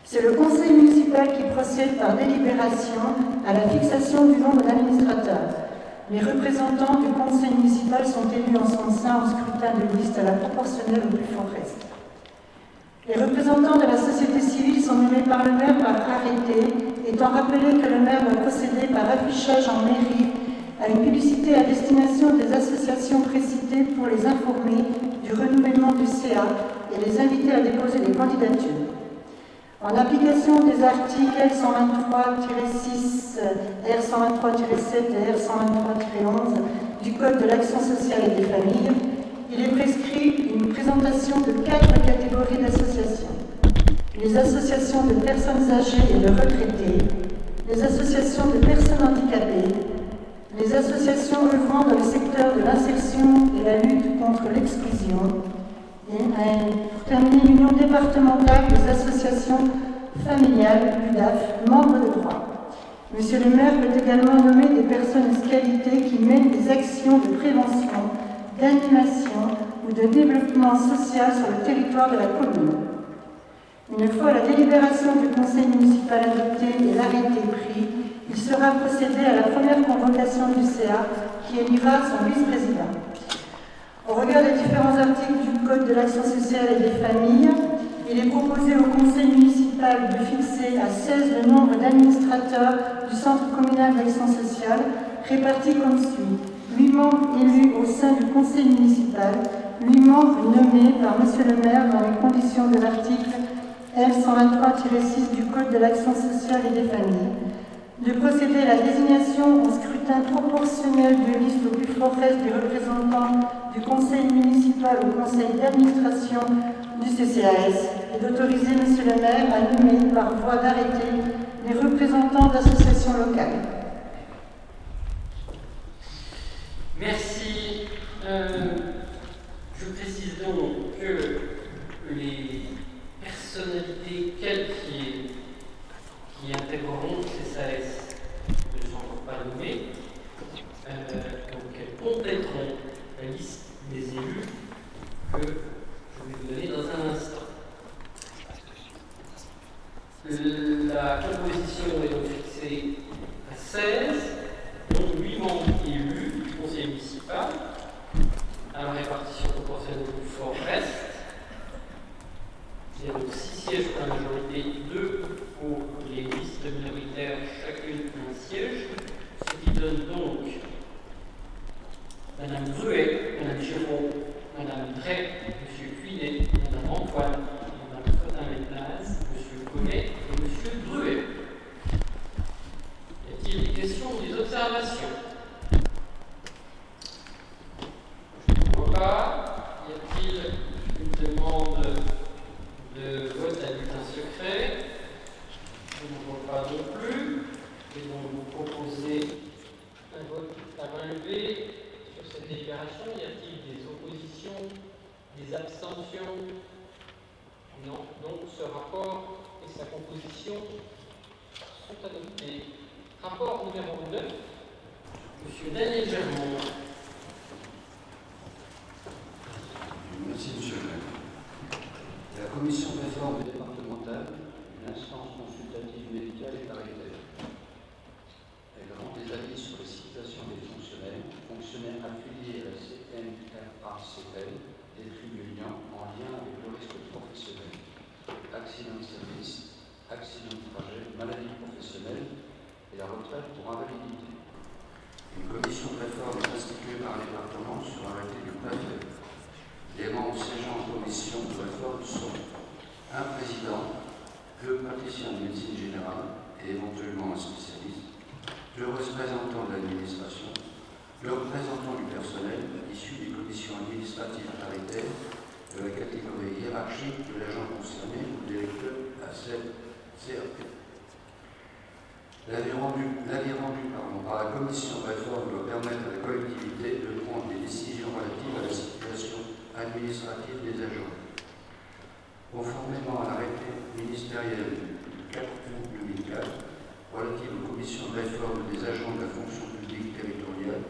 C'est le conseil municipal qui procède par délibération à la fixation du nombre d'administrateurs. Les représentants du conseil municipal sont élus en son sein au scrutin de liste à la proportionnelle au plus fort reste. Les représentants de la société civile sont nommés par le maire par arrêté, étant rappelé que le maire doit procéder par affichage en mairie à une publicité à destination des associations précitées pour les informer du renouvellement du CA et les inviter à déposer des candidatures. En application des articles L123-6, R123-7 et R123-11 du Code de l'action sociale et des familles, il est prescrit une présentation de 4 catégories d'associations. Les associations de personnes âgées et de retraités, les associations de personnes handicapées, les associations œuvrant dans le secteur de l'insertion et la lutte contre l'exclusion, et pour terminer, l'Union départementale des associations familiales, UDAF, membres de droit. Monsieur le maire peut également nommer des personnes qualifiées qui mènent des actions de prévention, d'animation ou de développement social sur le territoire de la commune. Une fois la délibération du conseil municipal adoptée et l'arrêté pris, il sera procédé à la première convocation du CA qui élira son vice-président. Au regard des différents articles du Code de l'action sociale et des familles, il est proposé au conseil municipal de fixer à 16 le nombre d'administrateurs du Centre communal d'action sociale, répartis comme suit. 8 membres élus au sein du conseil municipal, 8 membres nommés par Monsieur le maire dans les conditions de l'article L123-6 du Code de l'action sociale et des familles, de procéder à la désignation au scrutin proportionnel de liste au plus fort reste des représentants du conseil municipal au conseil d'administration du CCAS et d'autoriser Monsieur le maire à nommer par voie d'arrêté les représentants d'associations locales. Merci. Je précise donc que les personnalités qualifiées qui intégreront le CCAS ne sont encore pas nommées. Donc elles compléteront la liste des élus que je vais vous donner dans un instant. La composition est donc fixée à 16, dont 8 membres élus du conseil municipal, à la répartition proportionnelle au plus fort reste. délégations sont adoptées. Rapport numéro 9, M. Daniel Germont. Merci, Monsieur le maire. La commission de réforme départementale, une instance consultative médicale et paritaire. Elle rend des avis sur les situations des fonctionnaires affiliés à la CNRACL, des tribunaux en lien avec le risque professionnel, accident de service, accident de trajet, maladie professionnelle et la retraite pour invalidité. Une commission de réforme est instituée par le département sur arrêté du préfet. Les membres siégeant en commission de réforme sont un président, deux praticiens de médecine générale et éventuellement un spécialiste, deux représentants de l'administration, le représentant du personnel issu des commissions administratives paritaires de la catégorie hiérarchique de l'agent concerné ou d'électeur à cette CRP. L'avis rendu par la commission de réforme doit permettre à la collectivité de prendre des décisions relatives à la situation administrative des agents. Conformément à l'arrêté ministériel du 4 août 2004 relatif aux commissions de réforme des agents de la fonction publique territoriale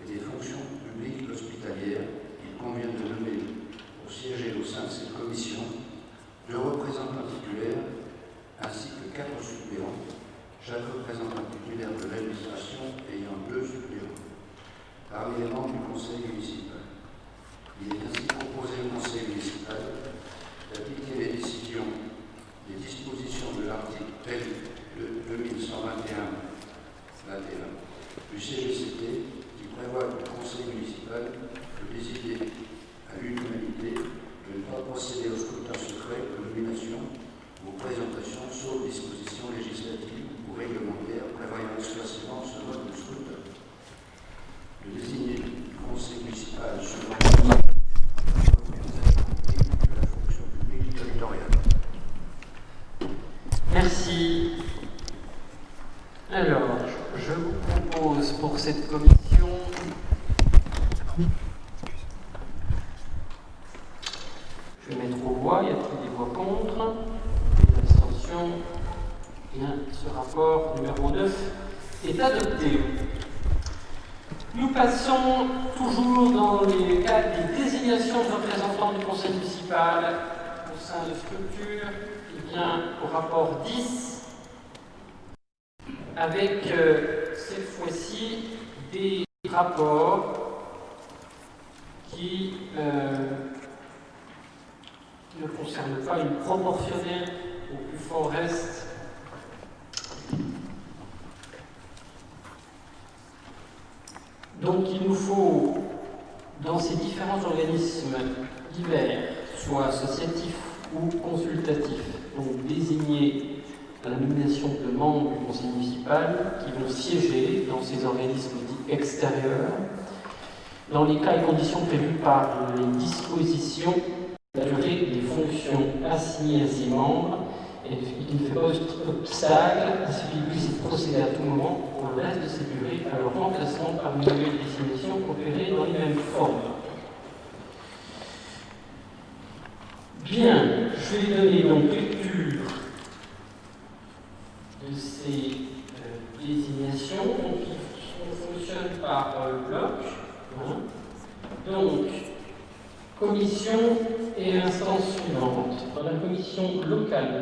et des fonctions publiques hospitalières, il convient de nommer pour siéger au sein de cette commission 2 représentants titulaires ainsi que 4 suppléants, chaque représentant titulaire de l'administration ayant 2 suppléants, parmi les membres du conseil municipal. Il est ainsi proposé au conseil municipal d'appliquer les dispositions de l'article L. 2121 du CGCT qui prévoit que le conseil municipal peut décider à l'unanimité de ne pas procéder au scrutin secret de nomination ou aux présentations sauf dispositions législatives ou réglementaires prévoyant expressément ce mode de scrutin. Le désigné du conseil municipal selon Merci. Alors, je vous propose pour cette commission je vais mettre aux voix, y a-t-il des voix contre? Des abstentions? Bien, ce rapport numéro 9 est adopté. Nous passons toujours dans les cas des désignations de représentants du conseil municipal au sein de structures, et bien au rapport 10, avec cette fois-ci des rapports qui ne concernent pas une proportionnelle au plus fort reste. Donc il nous faut, dans ces différents organismes divers, soit associatifs ou consultatifs, donc désigner à la nomination de membres du conseil municipal qui vont siéger dans ces organismes dits extérieurs, dans les cas et conditions prévus par les dispositions de la durée des fonctions assignées à ces membres et qui ne fait pas obstacle à ce qu'ils puissent procéder à tout moment pour le reste de cette durée à leur remplacement par une nouvelle désignation opérée dans les mêmes formes. Bien, je vais donner donc lecture de ces désignations. Donc, on fonctionne par bloc. Donc, commission et instance suivante. Dans la commission locale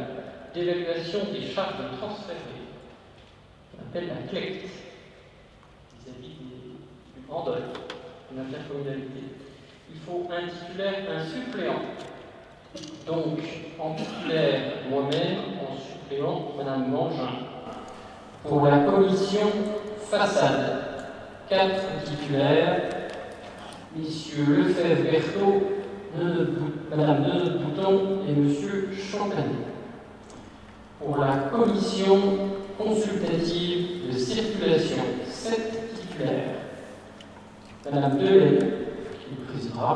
d'évaluation des charges transférées, qu'on appelle la CLECT, vis-à-vis du grand œuvre, de l'intercommunalité, il faut un titulaire, un suppléant. Donc, en titulaire, moi-même, en suppléant, Madame Mangin. Pour la commission façade, 4 titulaires, Messieurs Lefebvre-Berthaud, Madame Nenot-Bouton et Monsieur Champanet. Pour la commission consultative de circulation, 7 titulaires. Madame Delay, qui le présidera,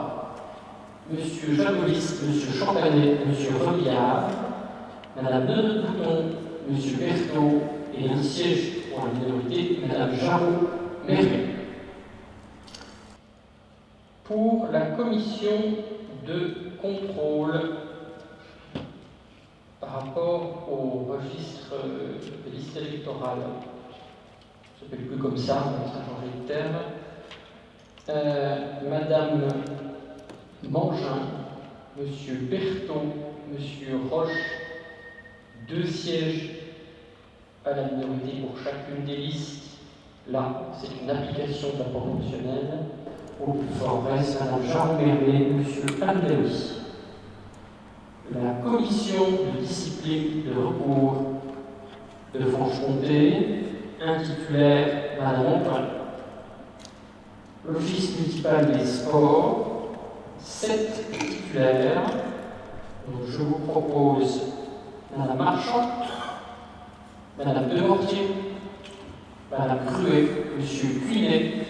Monsieur Jabolis, Monsieur Champanet, Monsieur Robillard, Madame Nenot-Bouton, Monsieur Berthaud et un siège pour la minorité, Madame Jarot-Méry. Pour la commission de contrôle par rapport au registre électorale. Ça ne s'appelle plus comme ça, on a changé de terme. Madame Mangin, Monsieur Berthaud, Monsieur Roche, 2 sièges à la minorité pour chacune des listes. Là, c'est une application de la proportionnelle. Au plus fort reste Madame Jean-Merlet, Monsieur Andalus. La commission de discipline de recours de Franche-Comté, un titulaire, Madame Antoine. L'Office municipal des sports, 7 titulaires. Donc je vous propose Madame Marchand, Madame Demortier, Madame Cruet, Monsieur Cuinet,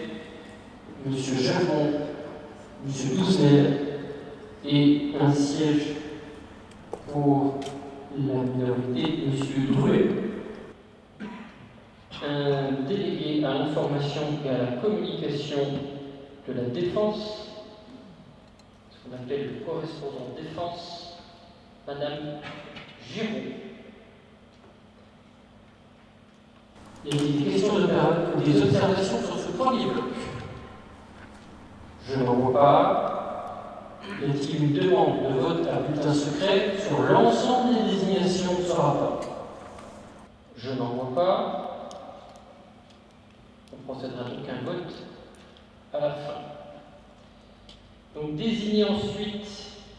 Monsieur Germont, Monsieur Douzenel et un siège pour la minorité, Monsieur Drouet. Un délégué à l'information et à la communication de la défense, ce qu'on appelle le correspondant défense, Madame Giraud. Il y a des questions des observations sur ce premier bloc. Je n'en vois pas. Y a-t-il une demande de vote à bulletin secret sur l'ensemble des désignations de ce rapport? Je n'en vois pas. On procédera donc à un vote à la fin. Donc désigner ensuite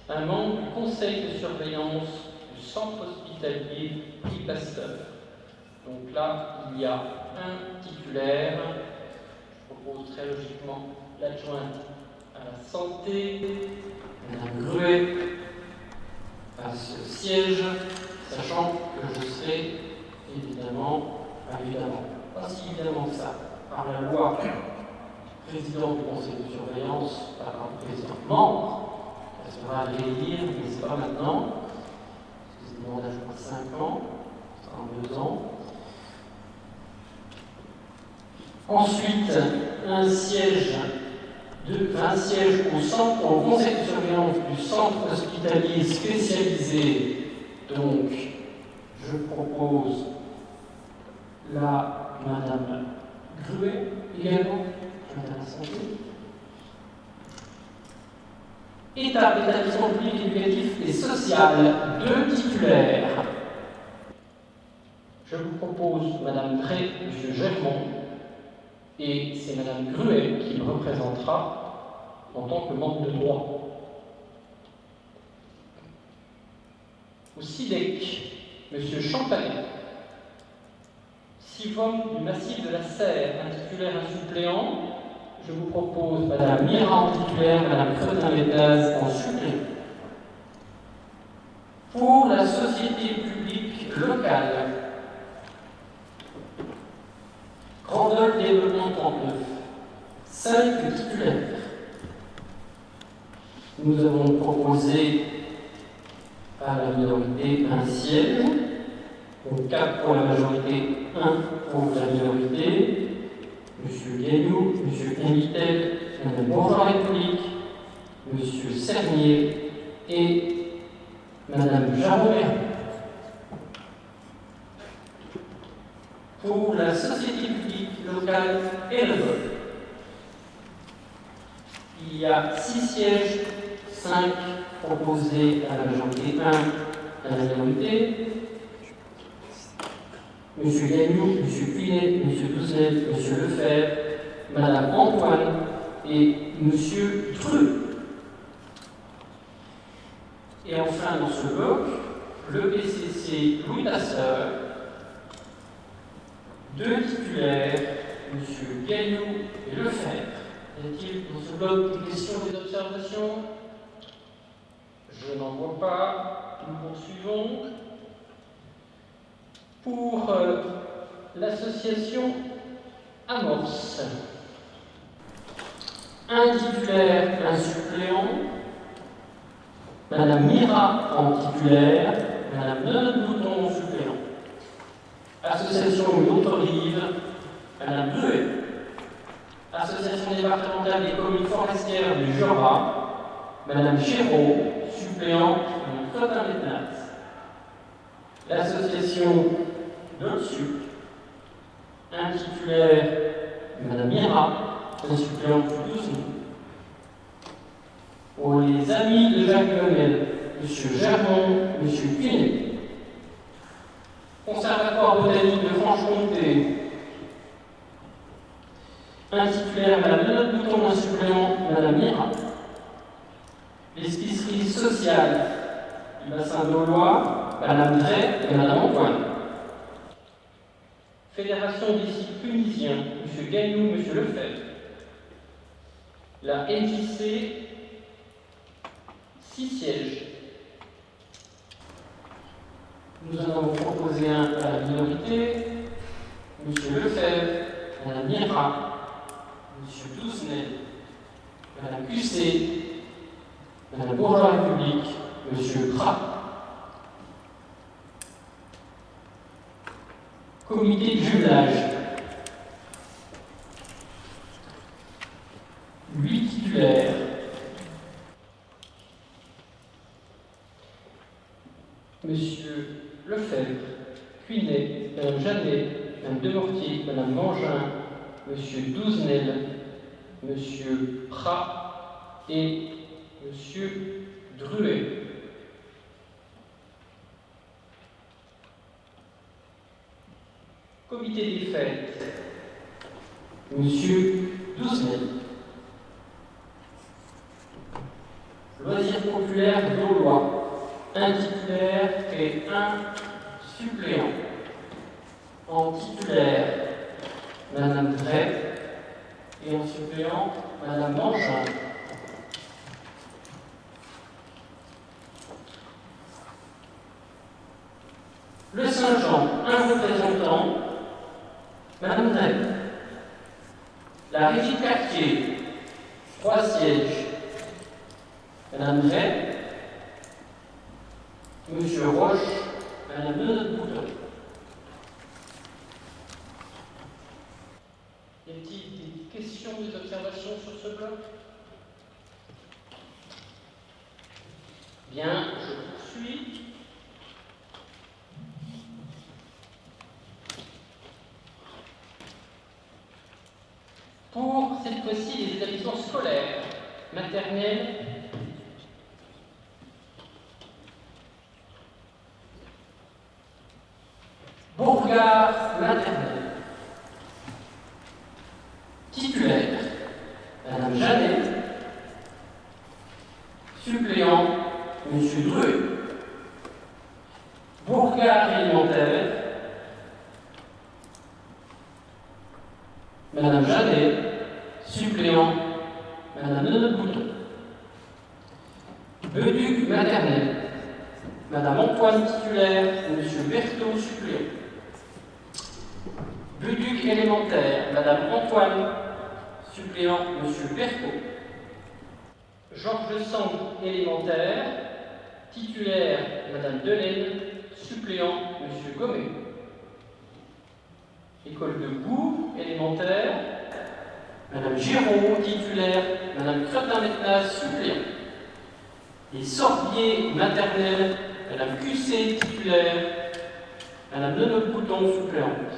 un membre du conseil de surveillance du centre hospitalier Guy Pasteur. Donc là, il y a un titulaire. Je propose très logiquement l'adjointe à la santé, Madame Gruet, à ce siège, sachant que je serai évidemment, pas si évidemment que ça, par la loi président du conseil de surveillance, par le président membre, ça sera à réélire, mais ce n'est pas maintenant, parce que c'est un mandat, je crois, 5 ans, ça sera en 2 ans. Ensuite, un siège au conseil de surveillance du centre hospitalier spécialisé. Donc, je propose la Madame Gruet également, Madame la santé. Établissement public éducatif et social, 2 titulaires. Je vous propose Madame Drey, Monsieur Germont. Et c'est Madame Gruet qui le représentera en tant que membre de droit. Au SIDEC, Monsieur Champanet. Sivum du massif de la Serre, un titulaire, un suppléant. Je vous propose Madame Mira en titulaire, Madame Cretin-Métaz en suppléant. Pour la société publique locale, Grandol Développement 39, 5 titulaires. Nous avons proposé à la minorité un siège, donc 4 pour la majorité, 1 pour la minorité. Monsieur Gagnou, Monsieur Invitel, Madame Bourgeois-République, Monsieur Cernier et Madame Jaromère. Pour la société publique locale et le vote. Il y a 6 sièges, 5 proposés à la majorité, 1 à la minorité. Monsieur Gagnou, Monsieur Cuinet, Monsieur Douzenel, Monsieur Lefebvre, Madame Antoine et Monsieur Dreux. Et enfin, dans ce bloc, le PCC Louis Pasteur, 2 titulaires, M. Gagnou et Lefebvre. Y a-t-il dans ce bloc des questions, des observations? Je n'en vois pas. Nous poursuivons. Pour l'association Amorce, un titulaire, un suppléant, Madame Mira en titulaire, Madame Nonne Bouton en suppléant. Association Une Autre Rive, Madame Gruet. Association départementale des communes forestières du Jura, Madame Giraud, suppléant, Madame Cretin-Métaz. L'association Nord-Sud, Un titulaire, Madame Mira, un suppléant plus 12. Pour les amis de Jacques Duhamel, M. Germont, M. Cunet. Conservatoire botanique de Franche-Comté. Un titulaire, Madame Lenotte Bouton, un suppléant, Madame Mira. L'épicerie sociale du bassin d'Aulois, Madame Drey et Madame Antoine. Fédération des sites tunisiens, M. Gagnou, M. Lefebvre. La MJC, 6 sièges. Nous en avons proposé un à la minorité, M. Lefebvre, Mme Mira, M. Douzenay, Mme Cusset, Mme Bourgeois-République, M. Prat. Comité de jumelage. 8 titulaires. Monsieur Lefebvre, Cuinet, Mme Janet, Mme Demortier, Mme Mangin, Monsieur Douzenel, Monsieur Prat et Monsieur Druet. Comité des fêtes, Monsieur Douzenel. Loisirs populaires d'Aulois. Un titulaire et un suppléant. En titulaire, Madame Drey et en suppléant, Madame Mangin. Le Saint-Jean, un représentant, Madame Drey. La Régie de quartier, 3 sièges, Madame Drey. Monsieur Roche, Madame Lenotte Bouton. Y a-t-il des questions, des observations sur ce bloc? Bien, je poursuis. Pour cette fois-ci les établissements scolaires, maternels, Bourgard maternelle. Titulaire, Madame Janet. Suppléant, Monsieur Druet. Bourgard élémentaire, Madame Janet. Suppléant, Madame Lenotte Bouton. Beduc maternelle, Madame Antoine titulaire, Monsieur Berthaud suppléant. Beduc élémentaire, Madame Antoine, suppléant, Monsieur Berthaud. Georges Sand élémentaire, titulaire, Madame Delaine, suppléant, Monsieur Gommet. École de Goût élémentaire, Madame Giraud, titulaire, Madame Cretin-Metnas, suppléant. Les Sorbiers maternels, Madame Cusset, titulaire, Madame Lenotte Bouton, suppléante.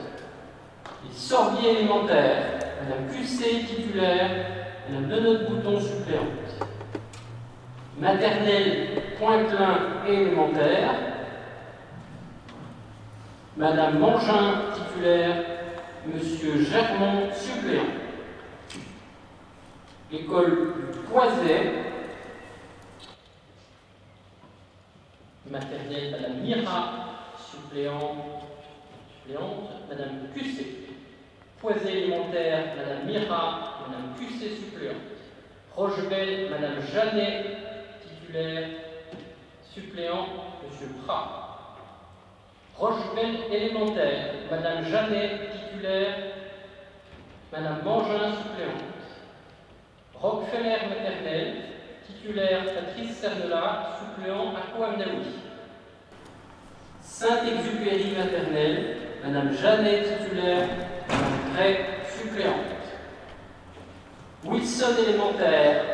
Les Sorbiers élémentaires, Madame Cusset, titulaire, Madame Lenotte Bouton, suppléante. Maternelle, Pointelin élémentaire, Madame Mangin, titulaire, Monsieur Germont, suppléant. L'école du Poiset, maternelle, Madame Mira, suppléante, Madame Cusset. Poiset élémentaire, Madame Mira, Madame Cusset, suppléante. Rochebelle, Madame Janet, titulaire, suppléant, Monsieur Prat. Rochebelle élémentaire, Madame Janet, titulaire, Madame Mangin, suppléante. Rockefeller maternelle, titulaire, Patrice Cernela, suppléant, Akko Amnaoui. Saint-Exupéry maternelle, Madame Janet, titulaire, Madame Gray, suppléante. Wilson élémentaire,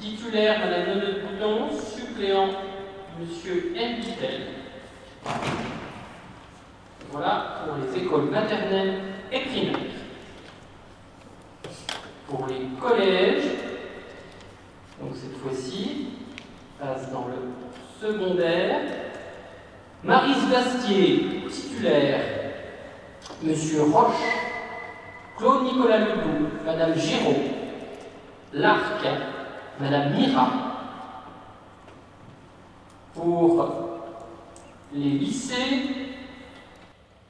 titulaire, Madame Lenotte Bouton, suppléant, Monsieur M. Vittel. Voilà. Voilà pour les écoles maternelles et primaires. Pour les collèges, donc cette fois-ci, passe dans le secondaire. Maryse Bastier, titulaire. Monsieur Roche, Claude Nicolas Ledoux, Madame Giraud, Larc, Madame Mira. Pour les lycées,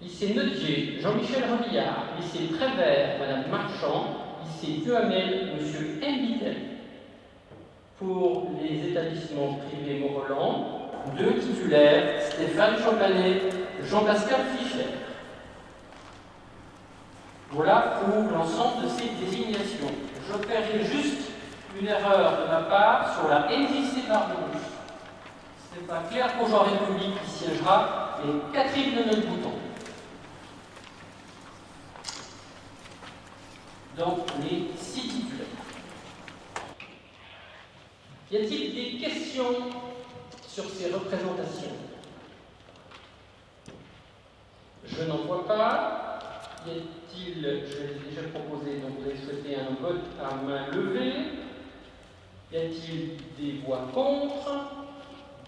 lycée Nodier, Jean-Michel Revillard, lycée Prévert, Madame Marchand, lycée Duhamel, Monsieur Mbitel. Pour les établissements privés Mont-Roland, 2 titulaires, Stéphane Champanet, Jean-Pascal Fischer. Voilà pour l'ensemble de ces désignations. J'opérerai juste une erreur de ma part sur la MJC Barbouche. Ce n'est pas clair pour Jean République qui siégera, mais Catherine de notre bouton. Donc les 6 titulaires. Y a-t-il des questions sur ces représentations? Je n'en vois pas. Y a-t-il, je l'ai déjà proposé, donc vous avez souhaité un vote à main levée. Y a-t-il des voix contre,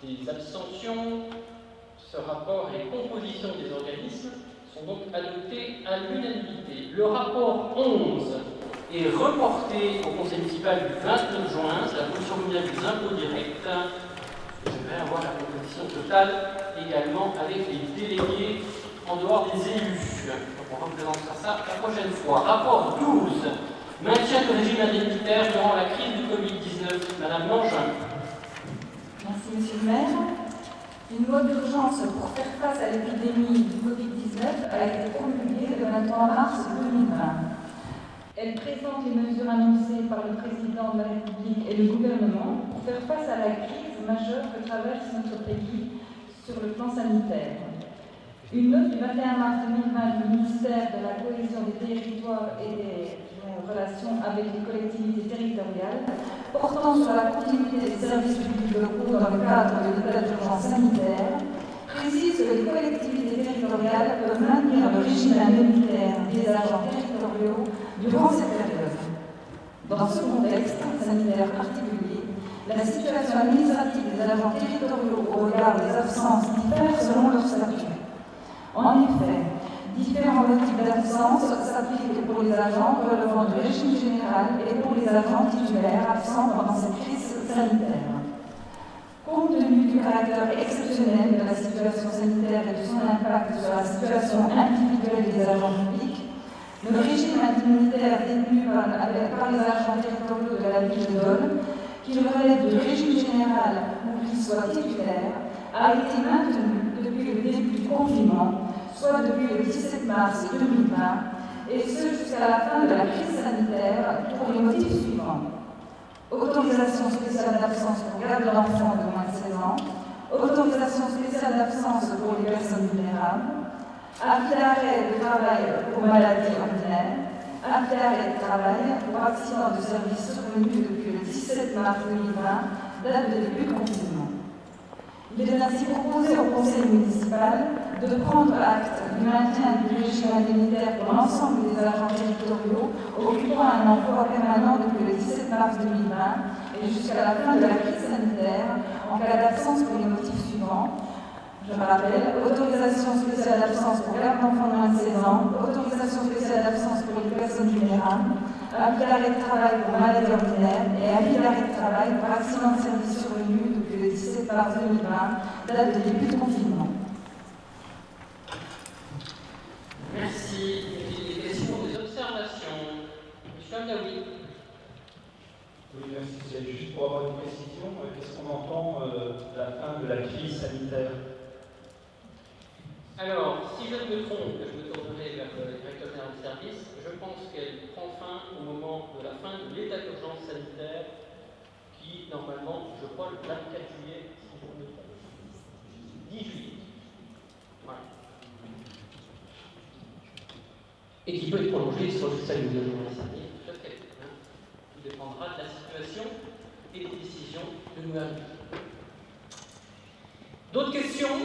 des abstentions? Ce rapport et les compositions des organismes sont donc adoptés à l'unanimité. Le rapport 11 est reporté au Conseil municipal du 29 juin, c'est la commission communale des impôts directs. Je vais avoir la composition totale également avec les délégués en dehors des élus. Donc on représentera ça la prochaine fois. Rapport 12. Maintien du régime indemnitaire durant la crise du Covid-19. Madame Mangin. Merci, Monsieur le maire. Une loi d'urgence pour faire face à l'épidémie du Covid-19 a été promulguée le 23 mars 2020. Elle présente les mesures annoncées par le président de la République et le gouvernement pour faire face à la crise majeure que traverse notre pays sur le plan sanitaire. Une note du 21 mars 2020 du ministère de la Cohésion des territoires et des relations avec les collectivités territoriales portant sur la continuité des services publics locaux dans le cadre de l'état d'urgence sanitaire précise que les collectivités territoriales peuvent maintenir le régime indemnitaire des agents territoriaux durant cette période. Dans ce contexte sanitaire particulier, la situation administrative des agents territoriaux au regard des absences diffère selon leur statut. En effet, différents motifs d'absence s'appliquent pour les agents relevant du régime général et pour les agents titulaires absents pendant cette crise sanitaire. Compte tenu du caractère exceptionnel de la situation sanitaire et de son impact sur la situation individuelle des agents publics, le régime indemnitaire détenu par les agents territoriaux de la ville de Dole, qu'il relève du régime général ou qu'il soit titulaire, a été maintenu depuis le début du confinement, soit depuis le 17 mars 2020, et ce jusqu'à la fin de la crise sanitaire pour les motifs suivants. Autorisation spéciale d'absence pour garde d'enfants de moins de 16 ans, autorisation spéciale d'absence pour les personnes vulnérables, avis d'arrêt de travail pour maladie ordinaire, avis d'arrêt de travail pour accident de service survenu depuis le 17 mars 2020, date de début de confinement. Il est ainsi proposé au Conseil municipal de prendre acte du maintien du régime indemnitaire pour l'ensemble des agents territoriaux occupant un emploi permanent depuis le 17 mars 2020 et jusqu'à la fin de la crise sanitaire en cas d'absence pour les motifs suivants. Je me rappelle, autorisation spéciale d'absence pour garde d'enfants de moins de 16 ans, autorisation spéciale d'absence pour les personnes vulnérables, avis d'arrêt de travail pour maladie ordinaire et avis d'arrêt de travail pour accident de service survenu depuis le 17 mars 2020, date de début de confinement. Merci. Des questions, des observations? Monsieur Amdaoui. Oui, merci. C'est juste pour avoir une précision, qu'est-ce qu'on entend de la fin de la crise sanitaire? Alors, si je ne me trompe, je me tournerai vers le directeur général de service, je pense qu'elle prend fin au moment de la fin de l'état d'urgence sanitaire qui, normalement, je crois, le 24 juillet, si je ne me trompe. 10 juillet. Voilà. Et qui peut être prolongé sur le salut de la santé, tout à fait. Tout dépendra de la situation et des décisions de gouvernement. D'autres questions?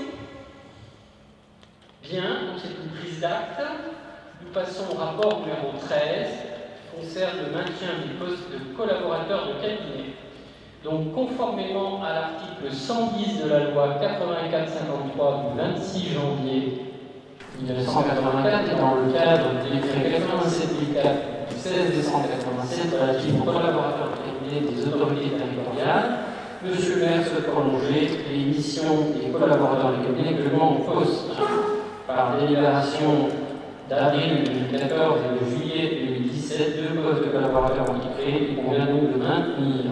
Bien, donc c'est une prise d'acte. Nous passons au rapport numéro 13, qui concerne le maintien du poste de collaborateur de cabinet. Donc, conformément à l'article 110 de la loi 84-53 du 26 janvier 1984 et dans le cadre du décret 87-4 du 16 décembre 1987 relatif aux collaborateurs de cabinet des autorités territoriales, M. le maire souhaite prolonger les missions des collaborateurs de cabinet actuellement en poste par délibération d'avril 2014 et de juillet 2017, deux postes de collaborateurs ont été créés. Il convient donc de maintenir.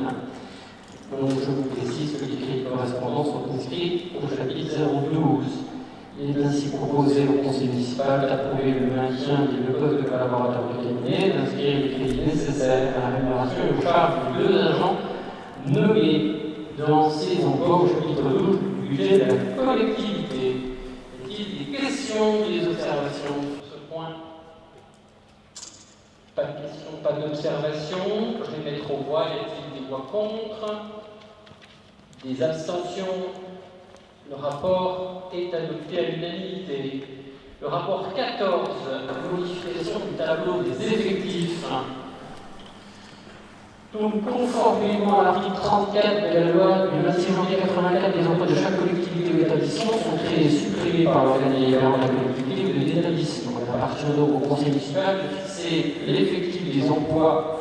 Donc je vous précise que les crédits de correspondance sont inscrits au chapitre 012. Il est ainsi proposé au conseil municipal d'approuver le maintien des deux postes de collaborateurs de cabinet, d'inscrire les crédits nécessaires à la rémunération et aux charges de deux agents nommés dans ces emplois au chapitre 12 du budget de la collectivité. Y a-t-il des questions, des observations sur ce point? Pas de questions, pas d'observations. Je vais mettre aux voix. Y a-t-il des voix contre? Des abstentions? Le rapport est adopté à l'unanimité. Le rapport 14, modification du tableau des effectifs. Donc, conformément à l'article 34 de la loi du 26 janvier 1984, les emplois de chaque collectivité ou établissement sont créés et supprimés par l'organe délibérant de la collectivité ou de l'établissement. Il appartient donc au conseil municipal de fixer l'effectif des emplois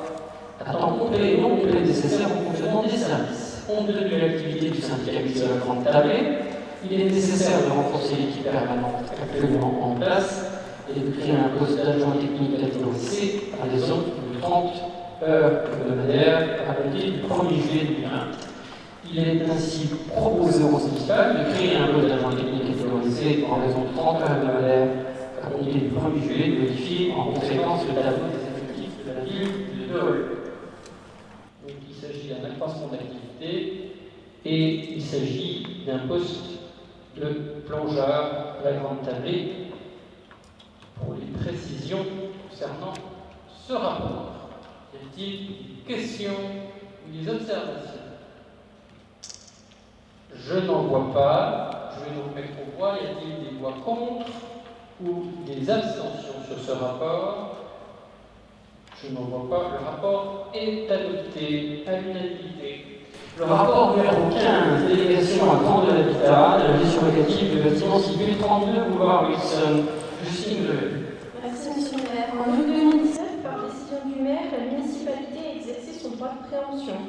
à temps complet et non complet nécessaires au fonctionnement des services. Compte tenu de l'activité du syndicat mixte de la Grande Tablée, il est nécessaire de renforcer l'équipe permanente actuellement en place et de créer un poste d'adjoint technique catégorie C à raison de 30 heures hebdomadaires à compter du 1er juillet 2020. Il est ainsi proposé au conseil municipal de créer un poste d'adjoint technique catégorie C en raison de 30 heures hebdomadaires à compter du 1er juillet, de modifier en conséquence le tableau des effectifs de la ville de Dole. Donc il s'agit d'un accroissement d'activité et il s'agit d'un poste de plongeur à la Grande Tablée pour les précisions concernant ce rapport. Y a-t-il des questions ou des observations? Je n'en vois pas. Je vais donc mettre aux voix. Y a-t-il des voix contre ou des abstentions sur ce rapport? Je n'en vois pas. Le rapport est adopté à l'unanimité. Le rapport numéro 15, délégation à Grand de l'Habitat, de la gestion locative du bâtiment situé 32 boulevard Wilson. Justine Level. Merci, monsieur le maire. En août 2017, par décision du maire, la municipalité a exercé son droit de préemption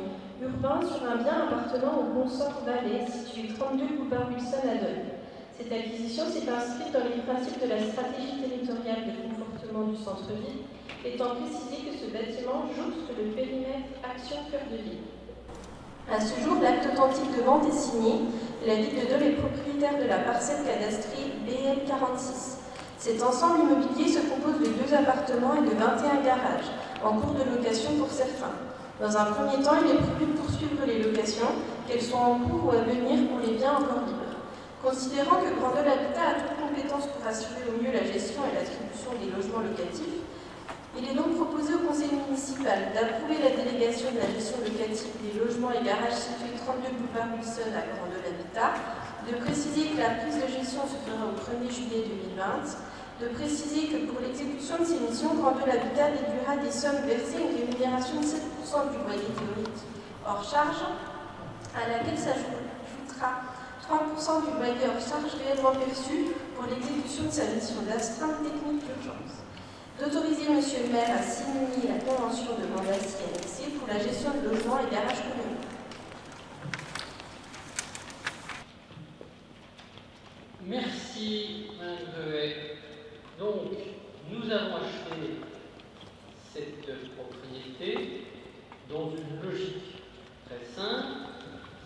urbain sur un bien appartenant au Consort Vallée, situé 32 boulevard Wilson à Dole. Cette acquisition s'est inscrite dans les principes de la stratégie territoriale de confortement du centre-ville, étant précisé que ce bâtiment jouxte le périmètre Action Cœur de Ville. À ce jour, l'acte authentique de vente est signé et la ville de Dole est propriétaire de la parcelle cadastrée BL46. Cet ensemble immobilier se compose de 2 appartements et de 21 garages, en cours de location pour certains. Dans un premier temps, il est prévu de poursuivre les locations, qu'elles soient en cours ou à venir pour les biens encore libres. Considérant que Grand Dole Habitat a toute compétence pour assurer au mieux la gestion et l'attribution des logements locatifs, il est donc proposé au conseil municipal d'approuver la délégation de la gestion locative des logements et garages situés 32 boulevard Wilson à Grand Dole Habitat, de préciser que la prise de gestion se fera au 1er juillet 2020, de préciser que pour l'exécution de ces missions, Grand Dole Habitat déduira des sommes versées une rémunération de 7% du loyer théorique hors charge, à laquelle s'ajoutera 3% du loyer hors charge réellement perçu pour l'exécution de sa mission d'astreinte technique d'urgence. D'autoriser M. le maire à signer la convention de mandat annexée pour la gestion de logements et garages communaux. Merci, Mme Veuet. Donc, nous avons acheté cette propriété dans une logique très simple,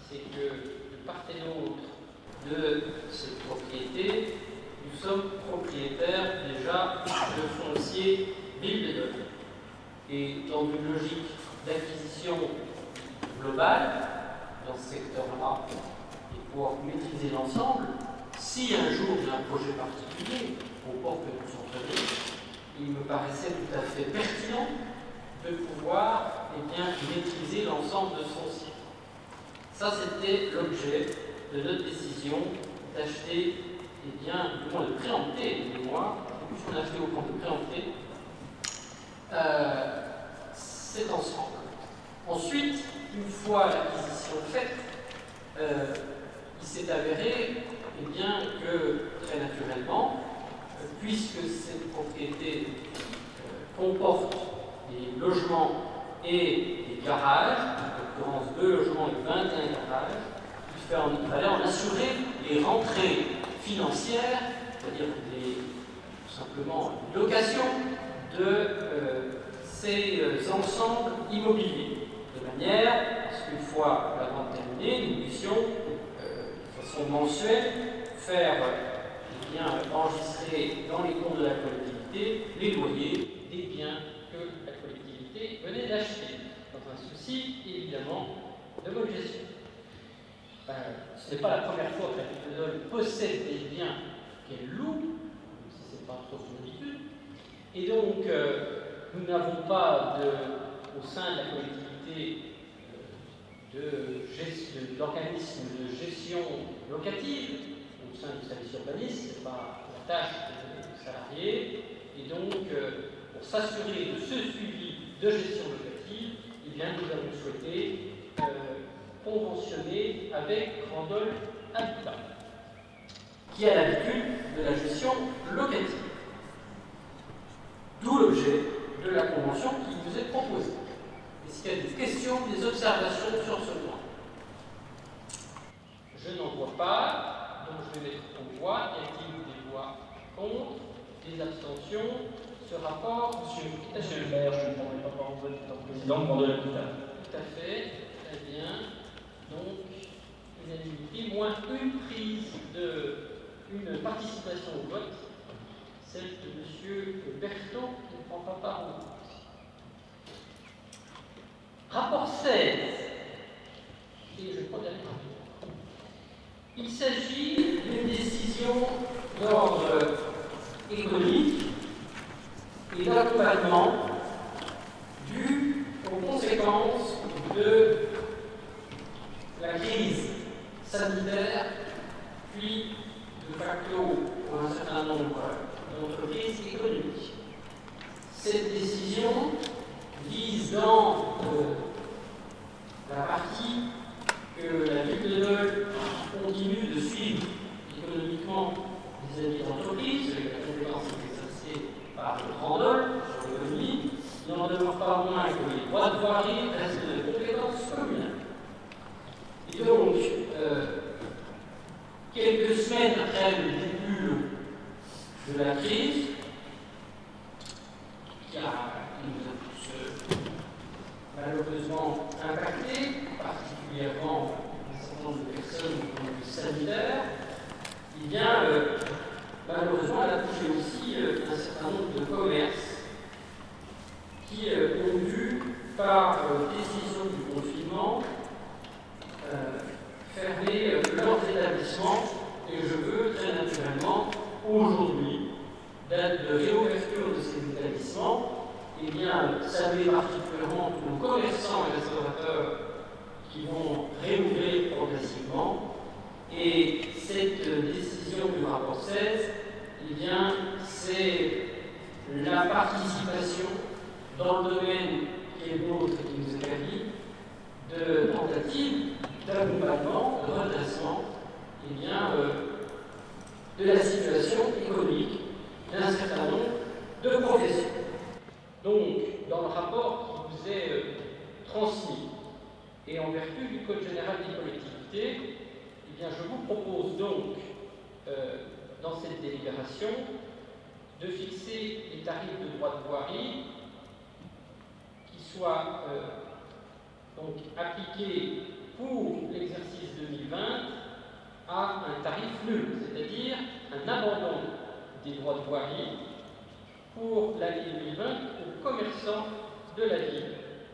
c'est que de part et d'autre de cette propriété, nous sommes propriétaires déjà de foncier Ville de Dole. Et dans une logique d'acquisition globale dans ce secteur-là, et pour maîtriser l'ensemble, si un jour j'ai un projet particulier au port de notre centre-ville, il me paraissait tout à fait pertinent de pouvoir maîtriser l'ensemble de ce foncier. Ça, c'était l'objet de notre décision d'acheter eh bien, du moins de préempter, du moins, plus qu'on a fait au point de préempter, cet ensemble. Ensuite, une fois l'acquisition faite, il s'est avéré eh bien, que, très naturellement, puisque cette propriété comporte des logements et des garages, en l'occurrence 2 logements et 21 garages, il fallait en assurer les rentrées financières, c'est-à-dire tout simplement location de ces ensembles immobiliers, de manière à ce qu'une fois la vente terminée, nous puissions, de façon mensuelle, faire enregistrer dans les comptes de la collectivité les loyers des biens que la collectivité venait d'acheter, dans un souci évidemment de bonne gestion. Ce n'est pas la première fois que la Ville possède des biens qu'elle loue, si ce n'est pas trop son habitude, et donc nous n'avons pas au sein de la collectivité d'organisme de gestion locative, au sein du service urbaniste, ce n'est pas la tâche des salariés, et donc pour s'assurer de ce suivi de gestion locative, eh bien, nous avons souhaité conventionner avec Randol Habitat, qui a l'habitude de la gestion locative. D'où l'objet de la convention qui vous est proposée. Est-ce qu'il y a des questions, des observations sur ce point? Je n'en vois pas, donc je vais mettre en voix. Y a-t-il des voix contre, des abstentions? Ce rapport, monsieur le maire, je ne prendrai pas par vote en président de Randol Habitat. Tout à fait, très bien. Donc, unanimité, moins une participation au vote, celle de monsieur Berthaud, qui ne prend pas part au vote. Rapport 16, et je prends dernier rapport. Il s'agit d'une décision d'ordre économique et d'accompagnement due aux conséquences de la crise sanitaire, puis de facto pour un certain nombre d'entreprises économiques. Cette décision vise dans la partie que la ville de Dole continue de suivre économiquement vis-à-vis d'entreprises, la compétence est exercée par le Randol sur l'économie, il n'en demeure pas moins que les droits de voirie restent de compétences communales. Et donc, quelques semaines après le début de la crise, qui nous a tous malheureusement impactés, particulièrement un certain nombre de personnes du point de vue sanitaire, eh bien, malheureusement, elle a touché aussi un certain nombre de commerces qui ont dû, par décision du confinement, fermer leurs établissements, et je veux très naturellement, aujourd'hui, date de réouverture de ces établissements, eh bien, saluer particulièrement tous nos commerçants et restaurateurs qui vont réouvrir progressivement. Et cette décision du rapport 16, eh bien, c'est la participation dans le domaine qui est le nôtre et qui nous est permis de tentatives d'accompagnement, de redressement, eh bien, de la situation économique d'un certain nombre de professions. Donc, dans le rapport qui vous est transmis, et en vertu du Code général des collectivités, eh bien, je vous propose donc, dans cette délibération, de fixer les tarifs de droit de voirie qui soient donc appliqués pour l'exercice 2020 à un tarif nul, c'est-à-dire un abandon des droits de voirie pour l'année 2020 aux commerçants de la ville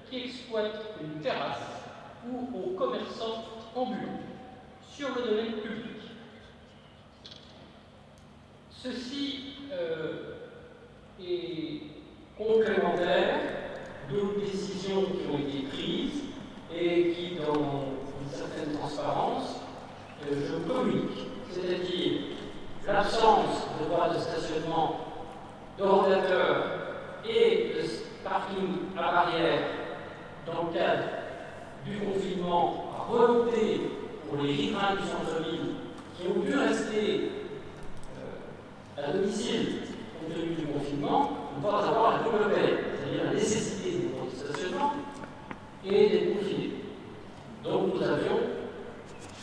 qui exploitent une terrasse ou aux commerçants ambulants sur le domaine public. Ceci est complémentaire d'autres décisions qui ont été prises et qui, dans une certaine transparence, je communique, c'est-à-dire l'absence de rotateurs et de parking à barrière dans le cadre du confinement remonté pour les riverains du centre-ville qui ont pu rester à domicile compte tenu du confinement, ne pas avoir la double peine, c'est-à-dire la nécessité des points de stationnement et des confinés. Donc nous avions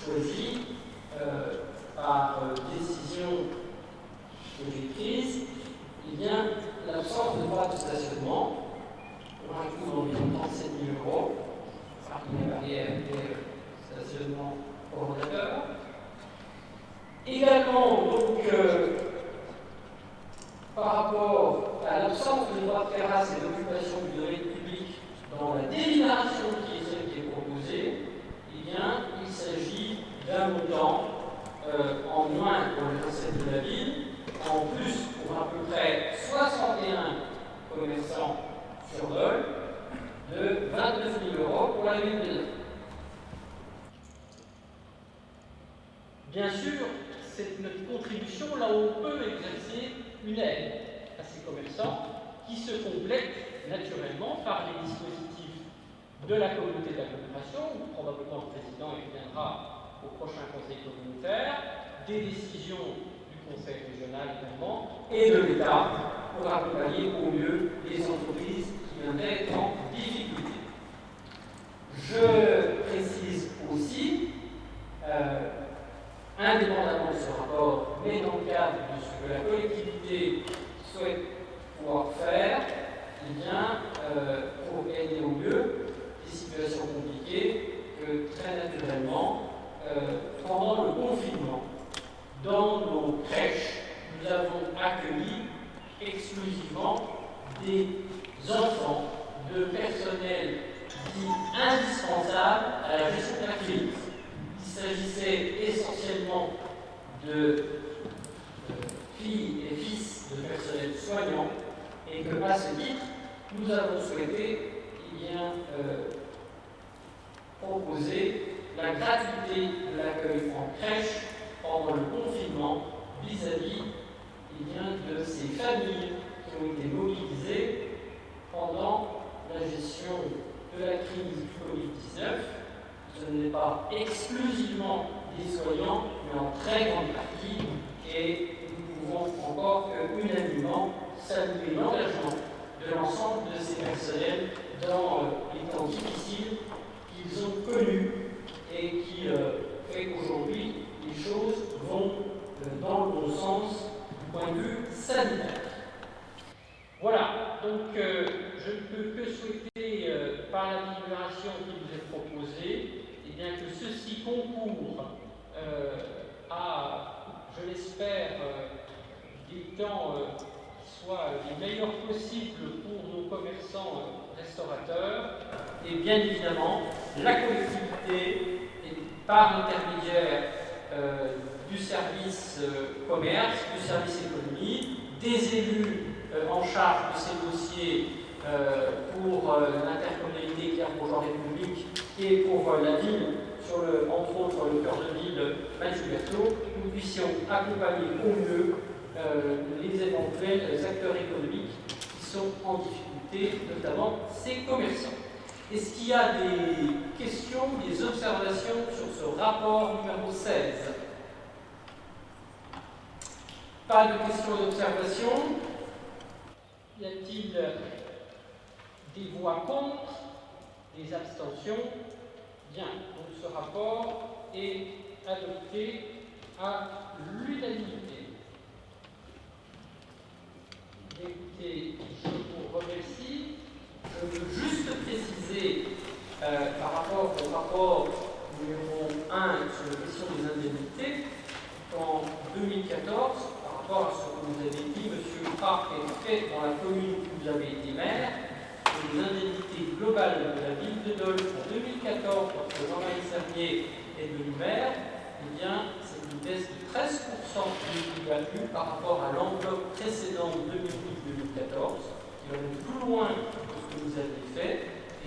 choisi par décision que j'ai prise, l'absence de droit de stationnement pour un coût d'environ 37 000 €, parking barrière et stationnement pour rotateurs. Également, donc, par rapport à l'absence de droit de terrasse et d'occupation du domaine public dans la délibération qui est celle qui est proposée, il s'agit d'un montant en moins pour les recettes de la ville, en plus pour à peu près 61 commerçants sur Dole, de 29 000 € pour la ville de Dole. Bien sûr, c'est notre contribution là où on peut exercer une aide à ces commerçants qui se complètent naturellement par les dispositifs de la communauté d'agglomération, où probablement le président y reviendra au prochain conseil communautaire, des décisions du conseil régional également, et de l'État pour accompagner au mieux les entreprises qui viendraient être en difficulté. Je précise aussi, indépendamment de ce rapport, mais dans le cadre de ce que la collectivité souhaite pouvoir faire, pour aider au mieux des situations compliquées, que très naturellement, pendant le confinement, dans nos crèches, nous avons accueilli exclusivement des enfants de personnel dit indispensable à la gestion de la crise. Il s'agissait essentiellement de filles et fils de personnel soignant, et que à ce titre, nous avons souhaité proposer la gratuité de l'accueil en crèche pendant le confinement vis-à-vis de ces familles qui ont été mobilisées pendant la gestion de la crise du Covid-19. Ce n'est pas exclusivement des soignants, mais en très grande partie, et nous pouvons encore unanimement saluer l'engagement de l'ensemble de ces personnels dans les temps difficiles qu'ils ont connus et qui fait qu'aujourd'hui les choses vont dans le bon sens du point de vue sanitaire. Voilà, donc je ne peux que souhaiter par la délibération qui nous est proposée, que ceci concourt à, je l'espère, des temps qui soient les meilleurs possibles pour nos commerçants restaurateurs, et bien évidemment la collectivité, et par l'intermédiaire du service commerce, du service économie, des élus en charge de ces dossiers pour l'intercommunalité qui a pour genre République et pour la ville, entre autres le cœur de ville Mathieu Berthaud, nous puissions accompagner au mieux les éventuels acteurs économiques qui sont en difficulté, notamment ces commerçants. Est-ce qu'il y a des questions, des observations sur ce rapport numéro 16 ? Pas de questions et d'observations. Y a-t-il des voix contre, des abstentions? Bien, donc ce rapport est adopté à l'unanimité. Écoutez, je vous remercie. Je veux juste préciser par rapport au rapport numéro 1 sur la question des indemnités qu'en 2014, par rapport à ce que vous avez dit, M. Parc est fait dans la commune où vous avez été maire, les indemnités globales de la ville de Dole en 2014, lorsque Jean-Marie Servier est devenu maire, c'est une baisse de 13% du plus-value par rapport à l'enveloppe précédente 2012-2014, qui va même plus loin que ce que vous avez fait,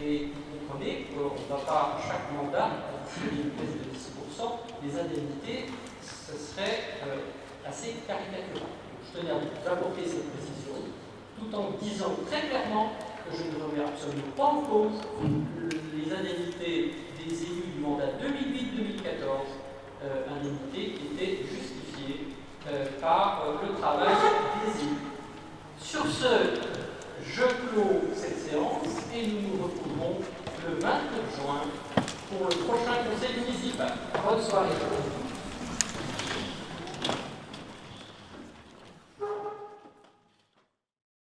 et vous comprenez qu'on ne va pas à chaque mandat signer une baisse de 10%, les indemnités, ce serait assez caricatural. Donc Je tenais à vous apporter cette précision, tout en disant très clairement que je ne remets absolument pas en cause les indemnités des élus du mandat 2008-2014, indemnités qui étaient justifiées par le travail des élus. Sur ce, je clôt cette séance et nous nous retrouverons le 29 juin pour le prochain conseil municipal. Bonne soirée.